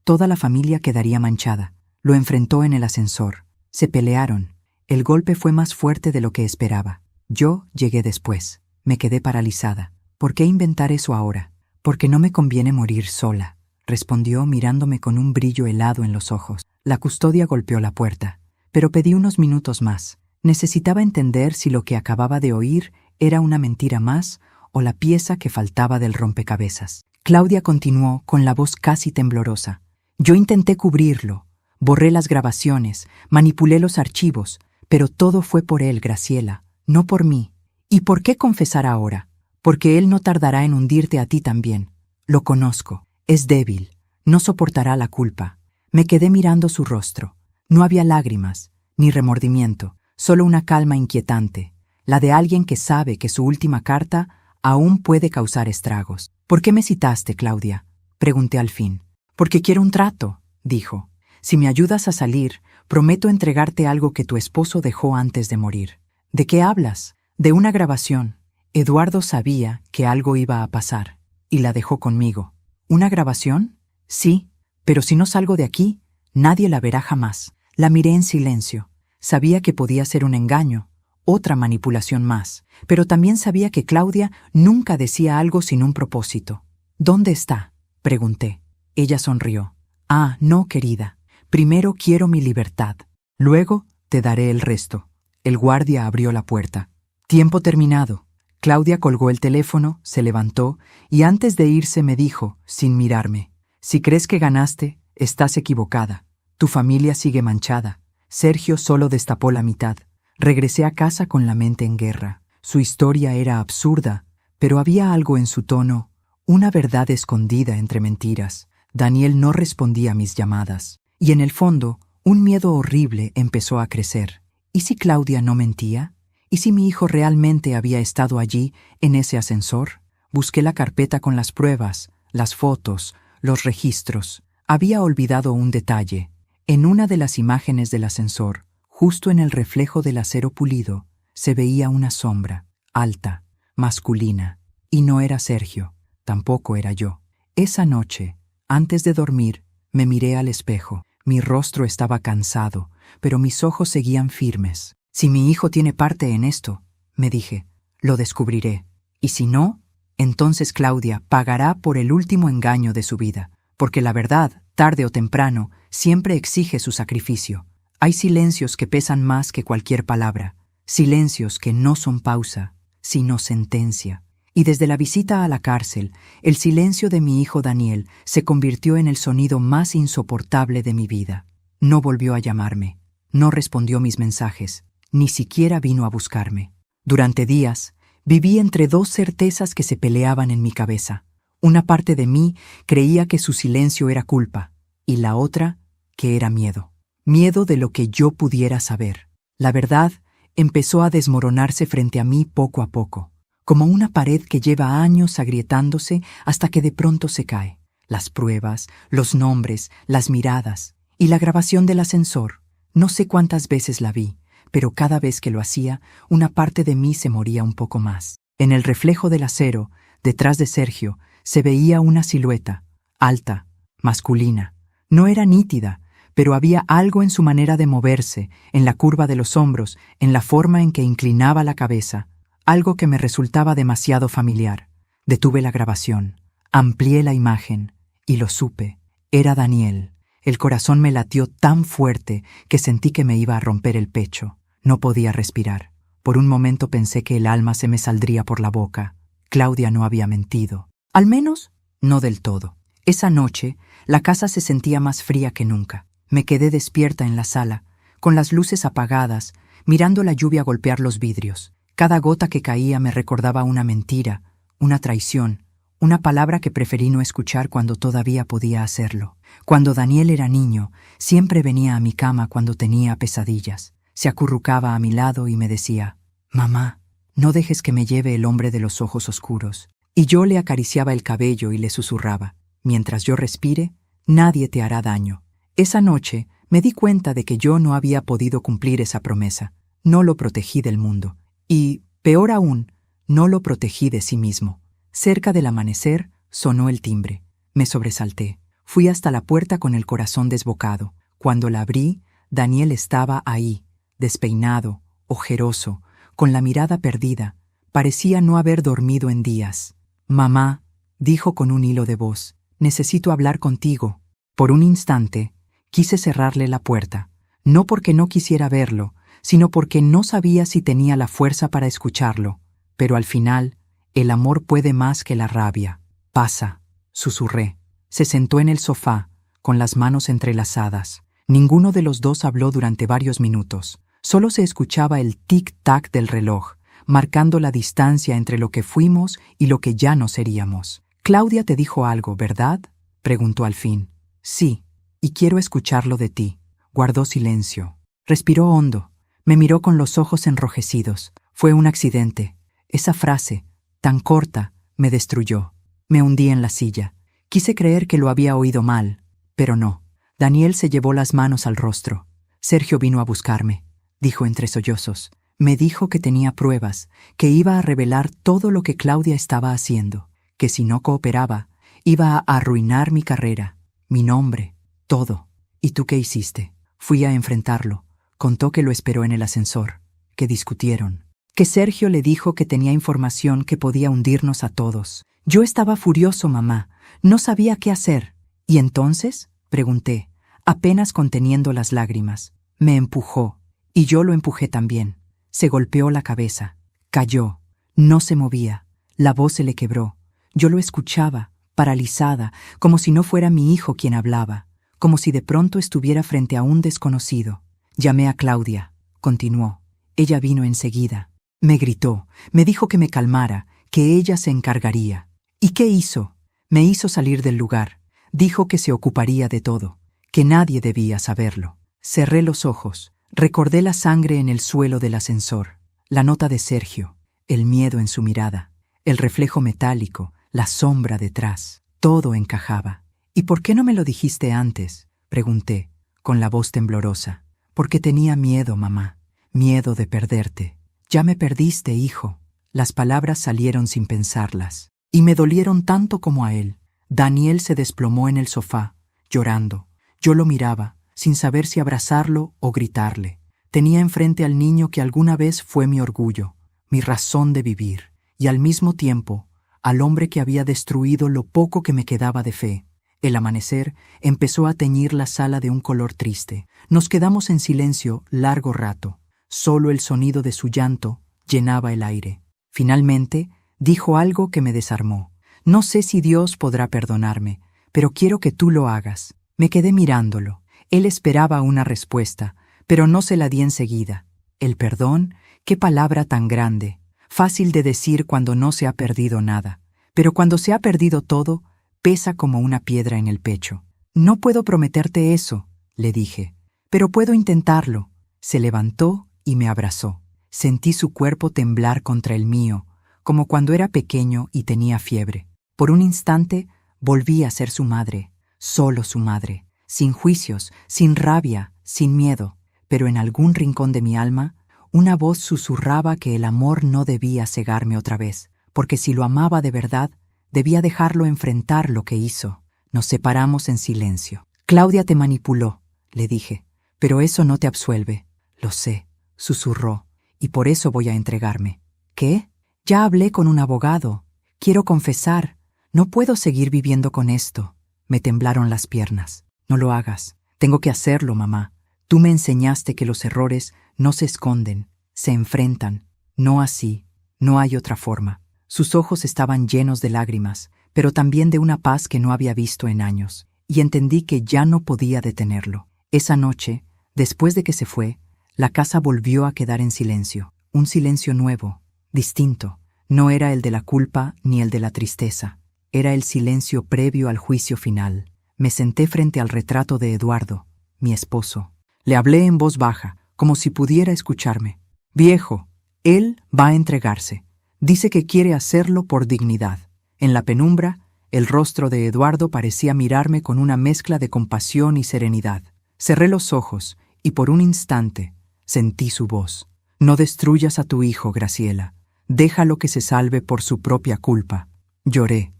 toda la familia quedaría manchada. Lo enfrentó en el ascensor. Se pelearon. El golpe fue más fuerte de lo que esperaba. Yo llegué después. Me quedé paralizada. ¿Por qué inventar eso ahora? Porque no me conviene morir sola, respondió mirándome con un brillo helado en los ojos. La custodia golpeó la puerta, pero pedí unos minutos más. Necesitaba entender si lo que acababa de oír era una mentira más o la pieza que faltaba del rompecabezas. Claudia continuó con la voz casi temblorosa. Yo intenté cubrirlo, borré las grabaciones, manipulé los archivos, pero todo fue por él, Graciela, no por mí. ¿Y por qué confesar ahora? Porque él no tardará en hundirte a ti también. Lo conozco, es débil, no soportará la culpa. Me quedé mirando su rostro. No había lágrimas, ni remordimiento, solo una calma inquietante, la de alguien que sabe que su última carta aún puede causar estragos. ¿Por qué me citaste, Claudia?, pregunté al fin. Porque quiero un trato, dijo. Si me ayudas a salir, prometo entregarte algo que tu esposo dejó antes de morir. ¿De qué hablas? De una grabación. Eduardo sabía que algo iba a pasar, y la dejó conmigo. ¿Una grabación? Sí, pero si no salgo de aquí, nadie la verá jamás. La miré en silencio. Sabía que podía ser un engaño, otra manipulación más, pero también sabía que Claudia nunca decía algo sin un propósito. ¿Dónde está?, pregunté. Ella sonrió. Ah, no, querida. Primero quiero mi libertad. Luego te daré el resto. El guardia abrió la puerta. Tiempo terminado. Claudia colgó el teléfono, se levantó y antes de irse me dijo, sin mirarme: si crees que ganaste, estás equivocada. Tu familia sigue manchada. Sergio solo destapó la mitad. Regresé a casa con la mente en guerra. Su historia era absurda, pero había algo en su tono, una verdad escondida entre mentiras. Daniel no respondía a mis llamadas, y en el fondo, un miedo horrible empezó a crecer. ¿Y si Claudia no mentía? ¿Y si mi hijo realmente había estado allí, en ese ascensor? Busqué la carpeta con las pruebas, las fotos, los registros. Había olvidado un detalle. En una de las imágenes del ascensor, justo en el reflejo del acero pulido, se veía una sombra, alta, masculina. Y no era Sergio, tampoco era yo. Esa noche, antes de dormir, me miré al espejo. Mi rostro estaba cansado, pero mis ojos seguían firmes. Si mi hijo tiene parte en esto, me dije, lo descubriré. Y si no, entonces Claudia pagará por el último engaño de su vida, porque la verdad, tarde o temprano, siempre exige su sacrificio. Hay silencios que pesan más que cualquier palabra, silencios que no son pausa, sino sentencia. Y desde la visita a la cárcel, el silencio de mi hijo Daniel se convirtió en el sonido más insoportable de mi vida. No volvió a llamarme, no respondió mis mensajes, ni siquiera vino a buscarme. Durante días, viví entre dos certezas que se peleaban en mi cabeza. Una parte de mí creía que su silencio era culpa, y la otra, que era miedo. Miedo de lo que yo pudiera saber. La verdad empezó a desmoronarse frente a mí poco a poco, como una pared que lleva años agrietándose hasta que de pronto se cae. Las pruebas, los nombres, las miradas y la grabación del ascensor. No sé cuántas veces la vi, pero cada vez que lo hacía, una parte de mí se moría un poco más. En el reflejo del acero, detrás de Sergio, se veía una silueta, alta, masculina. No era nítida, pero había algo en su manera de moverse, en la curva de los hombros, en la forma en que inclinaba la cabeza, algo que me resultaba demasiado familiar. Detuve la grabación, amplié la imagen, y lo supe. Era Daniel. El corazón me latió tan fuerte que sentí que me iba a romper el pecho. No podía respirar. Por un momento pensé que el alma se me saldría por la boca. Claudia no había mentido. Al menos, no del todo. Esa noche, la casa se sentía más fría que nunca. Me quedé despierta en la sala, con las luces apagadas, mirando la lluvia golpear los vidrios. Cada gota que caía me recordaba una mentira, una traición, una palabra que preferí no escuchar cuando todavía podía hacerlo. Cuando Daniel era niño, siempre venía a mi cama cuando tenía pesadillas. Se acurrucaba a mi lado y me decía: «Mamá, no dejes que me lleve el hombre de los ojos oscuros». Y yo le acariciaba el cabello y le susurraba: «Mientras yo respire, nadie te hará daño». Esa noche me di cuenta de que yo no había podido cumplir esa promesa. No lo protegí del mundo. Y, peor aún, No lo protegí de sí mismo. Cerca del amanecer sonó el timbre. Me sobresalté. Fui hasta la puerta con el corazón desbocado. Cuando la abrí, Daniel estaba ahí, despeinado, ojeroso, con la mirada perdida. Parecía no haber dormido en días. «Mamá», dijo con un hilo de voz, «necesito hablar contigo». Por un instante, quise cerrarle la puerta, no porque no quisiera verlo, sino porque no sabía si tenía la fuerza para escucharlo. Pero al final, el amor puede más que la rabia. «Pasa», susurré. Se sentó en el sofá, con las manos entrelazadas. Ninguno de los dos habló durante varios minutos. Solo se escuchaba el tic-tac del reloj, marcando la distancia entre lo que fuimos y lo que ya no seríamos. «Claudia te dijo algo, ¿verdad?», preguntó al fin. «Sí, y quiero escucharlo de ti». Guardó silencio. Respiró hondo. Me miró con los ojos enrojecidos. Fue un accidente. Esa frase, tan corta, me destruyó. Me hundí en la silla. Quise creer que lo había oído mal, pero no. Daniel se llevó las manos al rostro. «Sergio vino a buscarme», dijo entre sollozos. Me dijo que tenía pruebas, que iba a revelar todo lo que Claudia estaba haciendo, que si no cooperaba, iba a arruinar mi carrera, mi nombre, todo. «¿Y tú qué hiciste?» Fui a enfrentarlo. Contó que lo esperó en el ascensor, que discutieron, que Sergio le dijo que tenía información que podía hundirnos a todos. Yo estaba furioso, mamá. No sabía qué hacer. «¿Y entonces?», pregunté, apenas conteniendo las lágrimas. Me empujó, y yo lo empujé también. Se golpeó la cabeza. Cayó. No se movía. La voz se le quebró. Yo lo escuchaba, paralizada, como si no fuera mi hijo quien hablaba, como si de pronto estuviera frente a un desconocido. «Llamé a Claudia», continuó. «Ella vino enseguida. Me gritó, me dijo que me calmara, que ella se encargaría. ¿Y qué hizo? Me hizo salir del lugar. Dijo que se ocuparía de todo, que nadie debía saberlo». Cerré los ojos. Recordé la sangre en el suelo del ascensor, la nota de Sergio, el miedo en su mirada, el reflejo metálico, la sombra detrás. Todo encajaba. «¿Y por qué no me lo dijiste antes?», pregunté, con la voz temblorosa. «Porque tenía miedo, mamá, miedo de perderte». «Ya me perdiste, hijo». Las palabras salieron sin pensarlas, y me dolieron tanto como a él. Daniel se desplomó en el sofá, llorando. Yo lo miraba, sin saber si abrazarlo o gritarle. Tenía enfrente al niño que alguna vez fue mi orgullo, mi razón de vivir, y al mismo tiempo, al hombre que había destruido lo poco que me quedaba de fe. El amanecer empezó a teñir la sala de un color triste. Nos quedamos en silencio largo rato. Solo el sonido de su llanto llenaba el aire. Finalmente, dijo algo que me desarmó. «No sé si Dios podrá perdonarme, pero quiero que tú lo hagas». Me quedé mirándolo. Él esperaba una respuesta, pero no se la di enseguida. El perdón, qué palabra tan grande. Fácil de decir cuando no se ha perdido nada, pero cuando se ha perdido todo, pesa como una piedra en el pecho. «No puedo prometerte eso», le dije, «pero puedo intentarlo». Se levantó y me abrazó. Sentí su cuerpo temblar contra el mío, como cuando era pequeño y tenía fiebre. Por un instante volví a ser su madre, solo su madre, sin juicios, sin rabia, sin miedo. Pero en algún rincón de mi alma, una voz susurraba que el amor no debía cegarme otra vez, porque si lo amaba de verdad, debía dejarlo enfrentar lo que hizo. Nos separamos en silencio. «Claudia te manipuló», le dije, «pero eso no te absuelve». «Lo sé», susurró, «y por eso voy a entregarme». «¿Qué? Ya hablé con un abogado. Quiero confesar. No puedo seguir viviendo con esto». Me temblaron las piernas. «No lo hagas. Tengo que hacerlo, mamá. Tú me enseñaste que los errores no se esconden, se enfrentan. No así. No hay otra forma». Sus ojos estaban llenos de lágrimas, pero también de una paz que no había visto en años, y entendí que ya no podía detenerlo. Esa noche, después de que se fue, la casa volvió a quedar en silencio. Un silencio nuevo, distinto. No era el de la culpa ni el de la tristeza. Era el silencio previo al juicio final. Me senté frente al retrato de Eduardo, mi esposo. Le hablé en voz baja, como si pudiera escucharme. «Viejo, él va a entregarse. Dice que quiere hacerlo por dignidad». En la penumbra, el rostro de Eduardo parecía mirarme con una mezcla de compasión y serenidad. Cerré los ojos y por un instante sentí su voz. «No destruyas a tu hijo, Graciela. Déjalo que se salve por su propia culpa. Lloré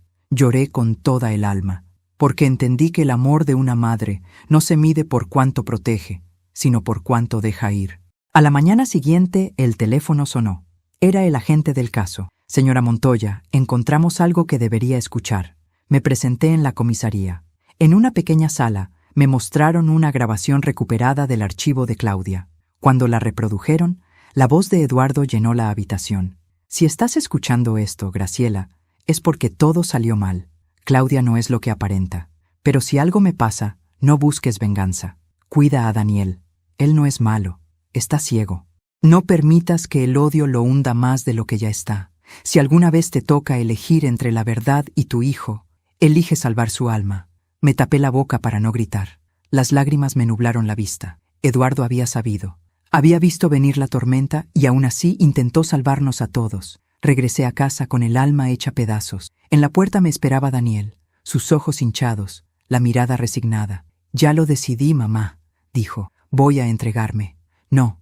con toda el alma, porque entendí que el amor de una madre no se mide por cuánto protege, sino por cuánto deja ir. A la mañana siguiente el teléfono sonó. Era el agente del caso. Señora Montoya, encontramos algo que debería escuchar. Me presenté en la comisaría. En una pequeña sala me mostraron una grabación recuperada del archivo de Claudia. Cuando la reprodujeron, la voz de Eduardo llenó la habitación. Si estás escuchando esto, Graciela, es porque todo salió mal. Claudia no es lo que aparenta. Pero si algo me pasa, no busques venganza. Cuida a Daniel. Él no es malo. Está ciego. No permitas que el odio lo hunda más de lo que ya está. Si alguna vez te toca elegir entre la verdad y tu hijo, elige salvar su alma. Me tapé la boca para no gritar. Las lágrimas me nublaron la vista. Eduardo había sabido. Había visto venir la tormenta y aún así intentó salvarnos a todos. Regresé a casa con el alma hecha pedazos. En la puerta me esperaba Daniel, sus ojos hinchados, la mirada resignada. «Ya lo decidí, mamá», dijo. «Voy a entregarme». No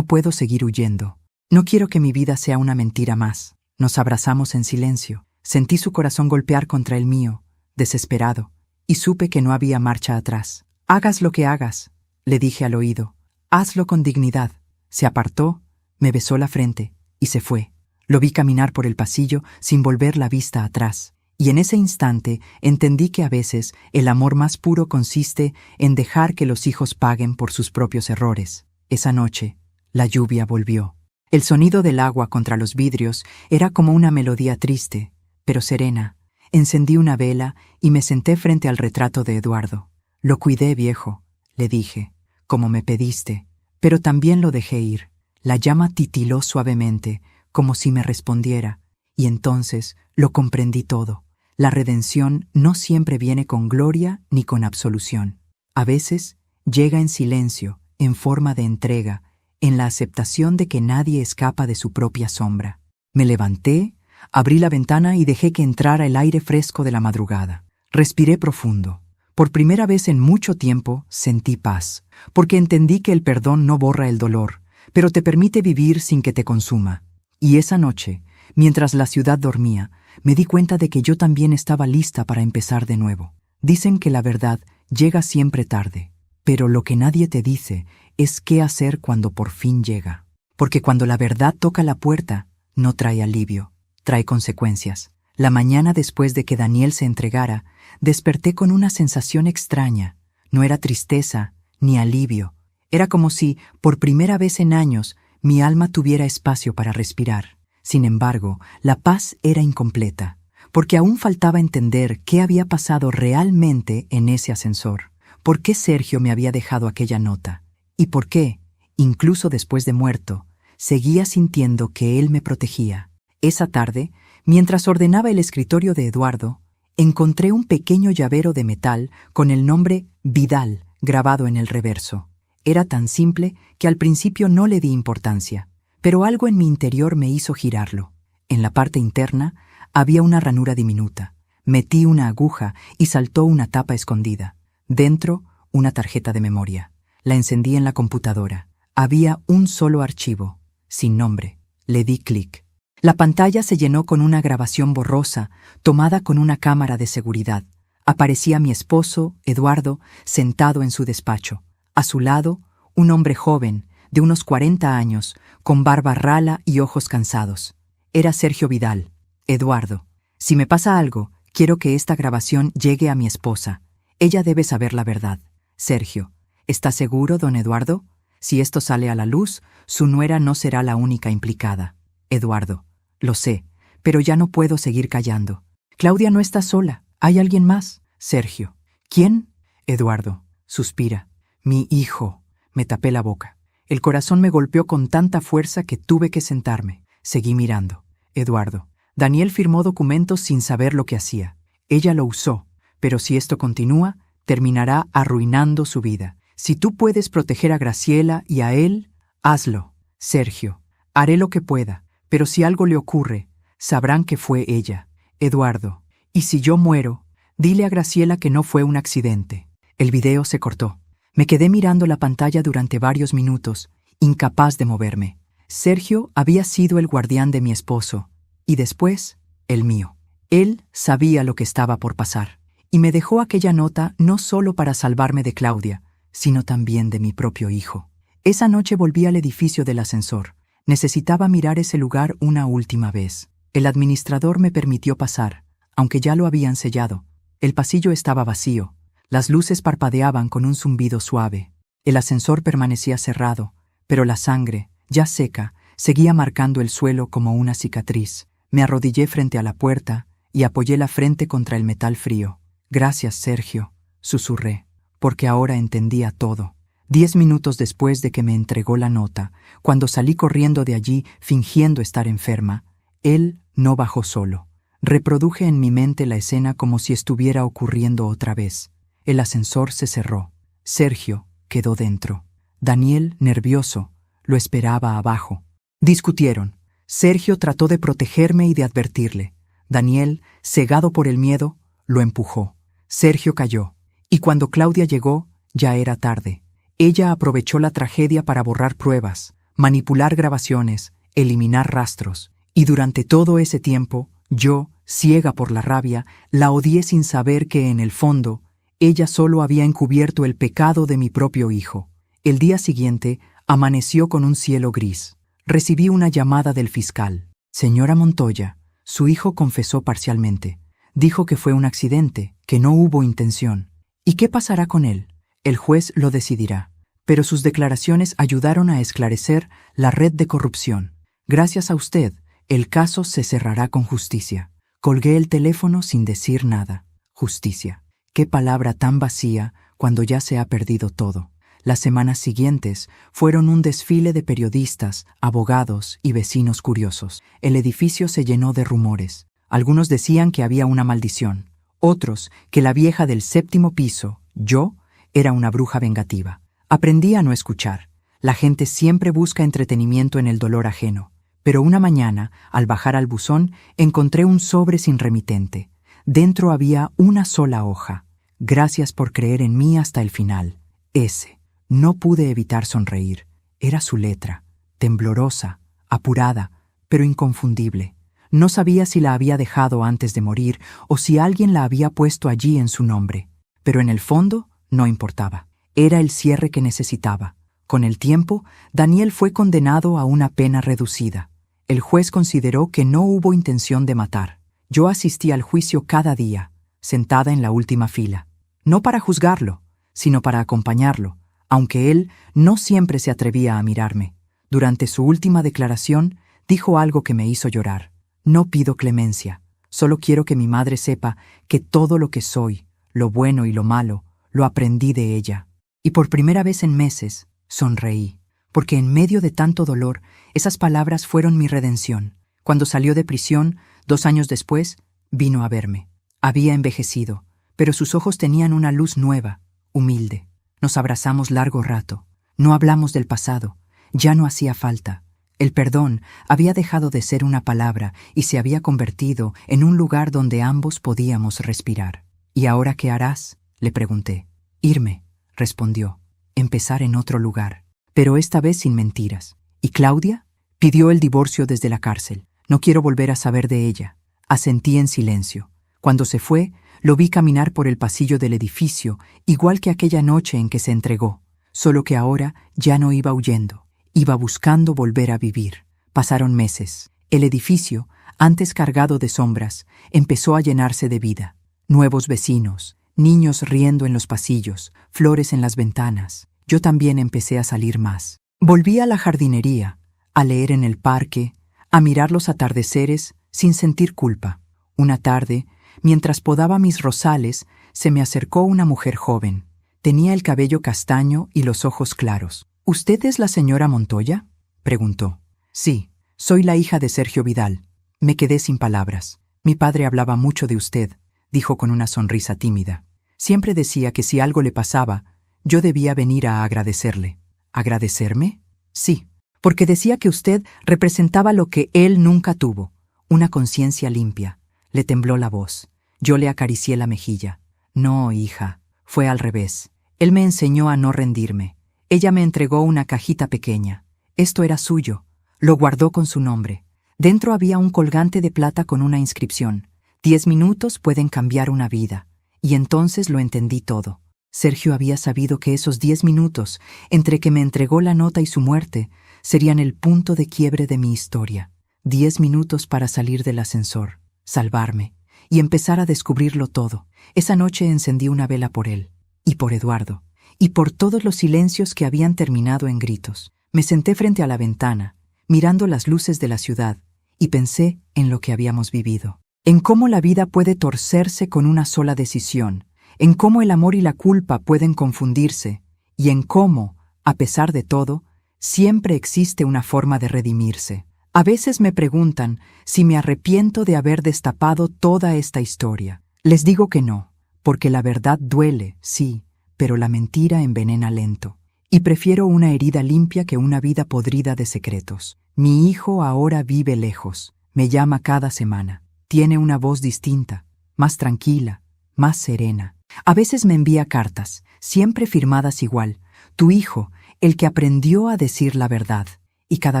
puedo seguir huyendo. No quiero que mi vida sea una mentira más». Nos abrazamos en silencio. Sentí su corazón golpear contra el mío, desesperado, y supe que no había marcha atrás. «Hagas lo que hagas», le dije al oído. «Hazlo con dignidad». Se apartó, me besó la frente y se fue. Lo vi caminar por el pasillo sin volver la vista atrás. Y en ese instante entendí que a veces el amor más puro consiste en dejar que los hijos paguen por sus propios errores. Esa noche, la lluvia volvió. El sonido del agua contra los vidrios era como una melodía triste, pero serena. Encendí una vela y me senté frente al retrato de Eduardo. «Lo cuidé, viejo», le dije, «como me pediste, pero también lo dejé ir». La llama titiló suavemente, como si me respondiera, y entonces lo comprendí todo. La redención no siempre viene con gloria ni con absolución. A veces llega en silencio, en forma de entrega, en la aceptación de que nadie escapa de su propia sombra. Me levanté, abrí la ventana y dejé que entrara el aire fresco de la madrugada. Respiré profundo. Por primera vez en mucho tiempo sentí paz, porque entendí que el perdón no borra el dolor, pero te permite vivir sin que te consuma. Y esa noche, mientras la ciudad dormía, me di cuenta de que yo también estaba lista para empezar de nuevo. Dicen que la verdad llega siempre tarde, pero lo que nadie te dice es qué hacer cuando por fin llega. Porque cuando la verdad toca la puerta, no trae alivio, trae consecuencias. La mañana después de que Daniel se entregara, desperté con una sensación extraña. No era tristeza ni alivio. Era como si, por primera vez en años, mi alma tuviera espacio para respirar. Sin embargo, la paz era incompleta, porque aún faltaba entender qué había pasado realmente en ese ascensor. ¿Por qué Sergio me había dejado aquella nota? ¿Y por qué, incluso después de muerto, seguía sintiendo que él me protegía? Esa tarde, mientras ordenaba el escritorio de Eduardo, encontré un pequeño llavero de metal con el nombre Vidal grabado en el reverso. Era tan simple que al principio no le di importancia, pero algo en mi interior me hizo girarlo. En la parte interna había una ranura diminuta. Metí una aguja y saltó una tapa escondida. Dentro, una tarjeta de memoria. La encendí en la computadora. Había un solo archivo, sin nombre. Le di clic. La pantalla se llenó con una grabación borrosa, tomada con una cámara de seguridad. Aparecía mi esposo, Eduardo, sentado en su despacho. A su lado, un hombre joven, de unos 40 años, con barba rala y ojos cansados. Era Sergio Vidal. «Eduardo, si me pasa algo, quiero que esta grabación llegue a mi esposa. Ella debe saber la verdad. Sergio, ¿está seguro, don Eduardo? Si esto sale a la luz, su nuera no será la única implicada». Eduardo, «Lo sé, pero ya no puedo seguir callando. Claudia no está sola, hay alguien más». Sergio, «¿Quién?» Eduardo, suspira. «Mi hijo». Me tapé la boca. El corazón me golpeó con tanta fuerza que tuve que sentarme. Seguí mirando. Eduardo, Daniel firmó documentos sin saber lo que hacía. Ella lo usó, pero si esto continúa, terminará arruinando su vida. Si tú puedes proteger a Graciela y a él, hazlo. Sergio, haré lo que pueda, pero si algo le ocurre, sabrán que fue ella. Eduardo, y si yo muero, dile a Graciela que no fue un accidente. El video se cortó. Me quedé mirando la pantalla durante varios minutos, incapaz de moverme. Sergio había sido el guardián de mi esposo, y después, el mío. Él sabía lo que estaba por pasar, y me dejó aquella nota no solo para salvarme de Claudia, sino también de mi propio hijo. Esa noche volví al edificio del ascensor. Necesitaba mirar ese lugar una última vez. El administrador me permitió pasar, aunque ya lo habían sellado. El pasillo estaba vacío. Las luces parpadeaban con un zumbido suave. El ascensor permanecía cerrado, pero la sangre, ya seca, seguía marcando el suelo como una cicatriz. Me arrodillé frente a la puerta y apoyé la frente contra el metal frío. «Gracias, Sergio», susurré, porque ahora entendía todo. 10 minutos después de que me entregó la nota, cuando salí corriendo de allí fingiendo estar enferma, él no bajó solo. Reproduje en mi mente la escena como si estuviera ocurriendo otra vez. El ascensor se cerró. Sergio quedó dentro. Daniel, nervioso, lo esperaba abajo. Discutieron. Sergio trató de protegerme y de advertirle. Daniel, cegado por el miedo, lo empujó. Sergio cayó. Y cuando Claudia llegó, ya era tarde. Ella aprovechó la tragedia para borrar pruebas, manipular grabaciones, eliminar rastros. Y durante todo ese tiempo, yo, ciega por la rabia, la odié sin saber que, en el fondo, ella solo había encubierto el pecado de mi propio hijo. El día siguiente, amaneció con un cielo gris. Recibí una llamada del fiscal. «Señora Montoya, su hijo confesó parcialmente. Dijo que fue un accidente, que no hubo intención. ¿Y qué pasará con él? El juez lo decidirá. Pero sus declaraciones ayudaron a esclarecer la red de corrupción. Gracias a usted, el caso se cerrará con justicia». Colgué el teléfono sin decir nada. Justicia. Qué palabra tan vacía cuando ya se ha perdido todo. Las semanas siguientes fueron un desfile de periodistas, abogados y vecinos curiosos. El edificio se llenó de rumores. Algunos decían que había una maldición. Otros que la vieja del 7º piso, yo, era una bruja vengativa. Aprendí a no escuchar. La gente siempre busca entretenimiento en el dolor ajeno. Pero una mañana, al bajar al buzón, encontré un sobre sin remitente. Dentro había una sola hoja. «Gracias por creer en mí hasta el final. S». No pude evitar sonreír. Era su letra, temblorosa, apurada, pero inconfundible. No sabía si la había dejado antes de morir o si alguien la había puesto allí en su nombre. Pero en el fondo no importaba. Era el cierre que necesitaba. Con el tiempo, Daniel fue condenado a una pena reducida. El juez consideró que no hubo intención de matar. Yo asistí al juicio cada día, sentada en la última fila. No para juzgarlo, sino para acompañarlo, aunque él no siempre se atrevía a mirarme. Durante su última declaración, dijo algo que me hizo llorar. «No pido clemencia, solo quiero que mi madre sepa que todo lo que soy, lo bueno y lo malo, lo aprendí de ella». Y por primera vez en meses, sonreí, porque en medio de tanto dolor, esas palabras fueron mi redención. Cuando salió de prisión, 2 años después, vino a verme. Había envejecido, pero sus ojos tenían una luz nueva, humilde. Nos abrazamos largo rato. No hablamos del pasado. Ya no hacía falta. El perdón había dejado de ser una palabra y se había convertido en un lugar donde ambos podíamos respirar. «¿Y ahora qué harás?», le pregunté. «Irme», respondió. «Empezar en otro lugar». Pero esta vez sin mentiras. «¿Y Claudia?». «Pidió el divorcio desde la cárcel. No quiero volver a saber de ella». Asentí en silencio. Cuando se fue, lo vi caminar por el pasillo del edificio, igual que aquella noche en que se entregó, solo que ahora ya no iba huyendo, iba buscando volver a vivir. Pasaron meses. El edificio, antes cargado de sombras, empezó a llenarse de vida. Nuevos vecinos, niños riendo en los pasillos, flores en las ventanas. Yo también empecé a salir más. Volví a la jardinería, a leer en el parque, a mirar los atardeceres sin sentir culpa. Una tarde, mientras podaba mis rosales, se me acercó una mujer joven. Tenía el cabello castaño y los ojos claros. «¿Usted es la señora Montoya?», preguntó. «Sí, soy la hija de Sergio Vidal». Me quedé sin palabras. «Mi padre hablaba mucho de usted», dijo con una sonrisa tímida. «Siempre decía que si algo le pasaba, yo debía venir a agradecerle». «¿Agradecerme?». «Sí, porque decía que usted representaba lo que él nunca tuvo, una conciencia limpia». Le tembló la voz. Yo le acaricié la mejilla. «No, hija, fue al revés. Él me enseñó a no rendirme. Ella me entregó una cajita pequeña. Esto era suyo. Lo guardó con su nombre. Dentro había un colgante de plata con una inscripción: 10 minutos pueden cambiar una vida. Y entonces lo entendí todo. Sergio había sabido que esos 10 minutos, entre que me entregó la nota y su muerte, serían el punto de quiebre de mi historia. 10 minutos para salir del ascensor, salvarme y empezar a descubrirlo todo. Esa noche encendí una vela por él, y por Eduardo, y por todos los silencios que habían terminado en gritos. Me senté frente a la ventana, mirando las luces de la ciudad, y pensé en lo que habíamos vivido, en cómo la vida puede torcerse con una sola decisión, en cómo el amor y la culpa pueden confundirse, y en cómo, a pesar de todo, siempre existe una forma de redimirse. A veces me preguntan si me arrepiento de haber destapado toda esta historia. Les digo que no, porque la verdad duele, sí, pero la mentira envenena lento. Y prefiero una herida limpia que una vida podrida de secretos. Mi hijo ahora vive lejos, me llama cada semana. Tiene una voz distinta, más tranquila, más serena. A veces me envía cartas, siempre firmadas igual: tu hijo, el que aprendió a decir la verdad. Y cada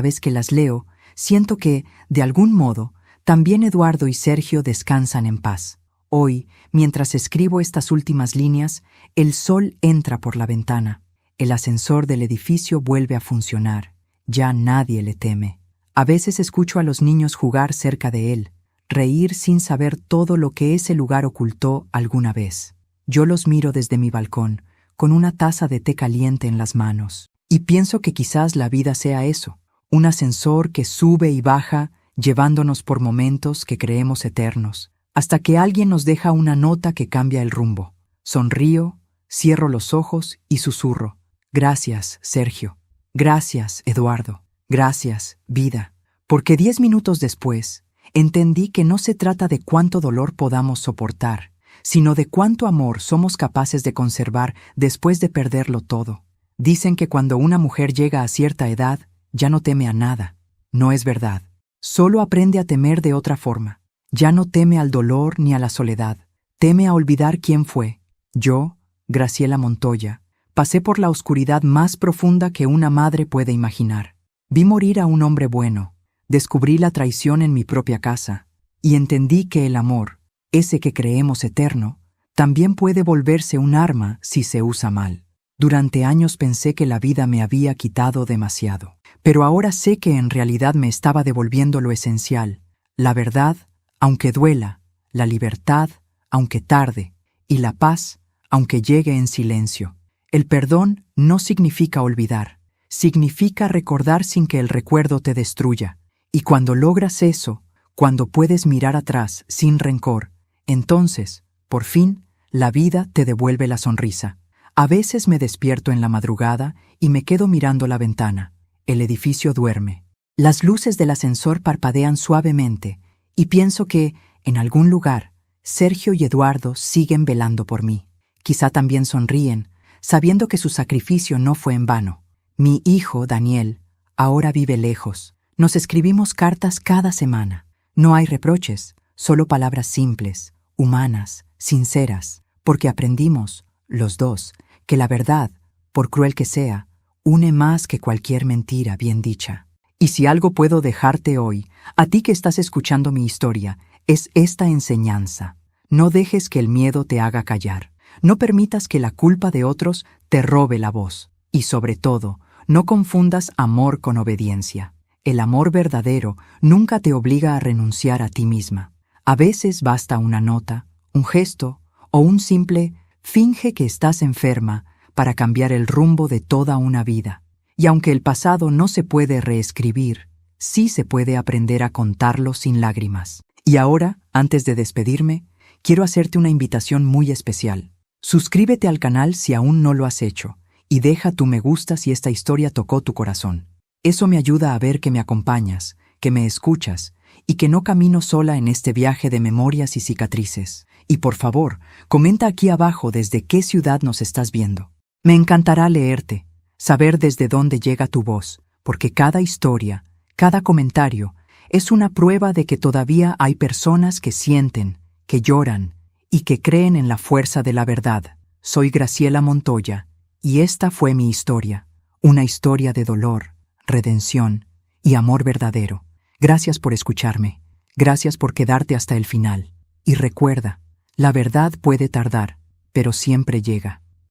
vez que las leo, siento que, de algún modo, también Eduardo y Sergio descansan en paz. Hoy, mientras escribo estas últimas líneas, el sol entra por la ventana. El ascensor del edificio vuelve a funcionar. Ya nadie le teme. A veces escucho a los niños jugar cerca de él, reír sin saber todo lo que ese lugar ocultó alguna vez. Yo los miro desde mi balcón, con una taza de té caliente en las manos, y pienso que quizás la vida sea eso, un ascensor que sube y baja, llevándonos por momentos que creemos eternos, hasta que alguien nos deja una nota que cambia el rumbo. Sonrío, cierro los ojos y susurro: gracias, Sergio. Gracias, Eduardo. Gracias, vida. Porque 10 minutos después, entendí que no se trata de cuánto dolor podamos soportar, sino de cuánto amor somos capaces de conservar después de perderlo todo. Dicen que cuando una mujer llega a cierta edad, ya no teme a nada. No es verdad. Solo aprende a temer de otra forma. Ya no teme al dolor ni a la soledad. Teme a olvidar quién fue. Yo, Graciela Montoya, pasé por la oscuridad más profunda que una madre puede imaginar. Vi morir a un hombre bueno. Descubrí la traición en mi propia casa. Y entendí que el amor, ese que creemos eterno, también puede volverse un arma si se usa mal. Durante años pensé que la vida me había quitado demasiado. Pero ahora sé que en realidad me estaba devolviendo lo esencial: la verdad, aunque duela, la libertad, aunque tarde, y la paz, aunque llegue en silencio. El perdón no significa olvidar, significa recordar sin que el recuerdo te destruya. Y cuando logras eso, cuando puedes mirar atrás sin rencor, entonces, por fin, la vida te devuelve la sonrisa. A veces me despierto en la madrugada y me quedo mirando la ventana. El edificio duerme. Las luces del ascensor parpadean suavemente y pienso que, en algún lugar, Sergio y Eduardo siguen velando por mí. Quizá también sonríen, sabiendo que su sacrificio no fue en vano. Mi hijo, Daniel, ahora vive lejos. Nos escribimos cartas cada semana. No hay reproches, solo palabras simples, humanas, sinceras, porque aprendimos, los dos, que la verdad, por cruel que sea, une más que cualquier mentira bien dicha. Y si algo puedo dejarte hoy, a ti que estás escuchando mi historia, es esta enseñanza: no dejes que el miedo te haga callar. No permitas que la culpa de otros te robe la voz. Y sobre todo, no confundas amor con obediencia. El amor verdadero nunca te obliga a renunciar a ti misma. A veces basta una nota, un gesto o un simple «finge que estás enferma» para cambiar el rumbo de toda una vida. Y aunque el pasado no se puede reescribir, sí se puede aprender a contarlo sin lágrimas. Y ahora, antes de despedirme, quiero hacerte una invitación muy especial. Suscríbete al canal si aún no lo has hecho, y deja tu me gusta si esta historia tocó tu corazón. Eso me ayuda a ver que me acompañas, que me escuchas, y que no camino sola en este viaje de memorias y cicatrices. Y por favor, comenta aquí abajo desde qué ciudad nos estás viendo. Me encantará leerte, saber desde dónde llega tu voz, porque cada historia, cada comentario, es una prueba de que todavía hay personas que sienten, que lloran y que creen en la fuerza de la verdad. Soy Graciela Montoya, y esta fue mi historia, una historia de dolor, redención y amor verdadero. Gracias por escucharme. Gracias por quedarte hasta el final. Y recuerda, la verdad puede tardar, pero siempre llega.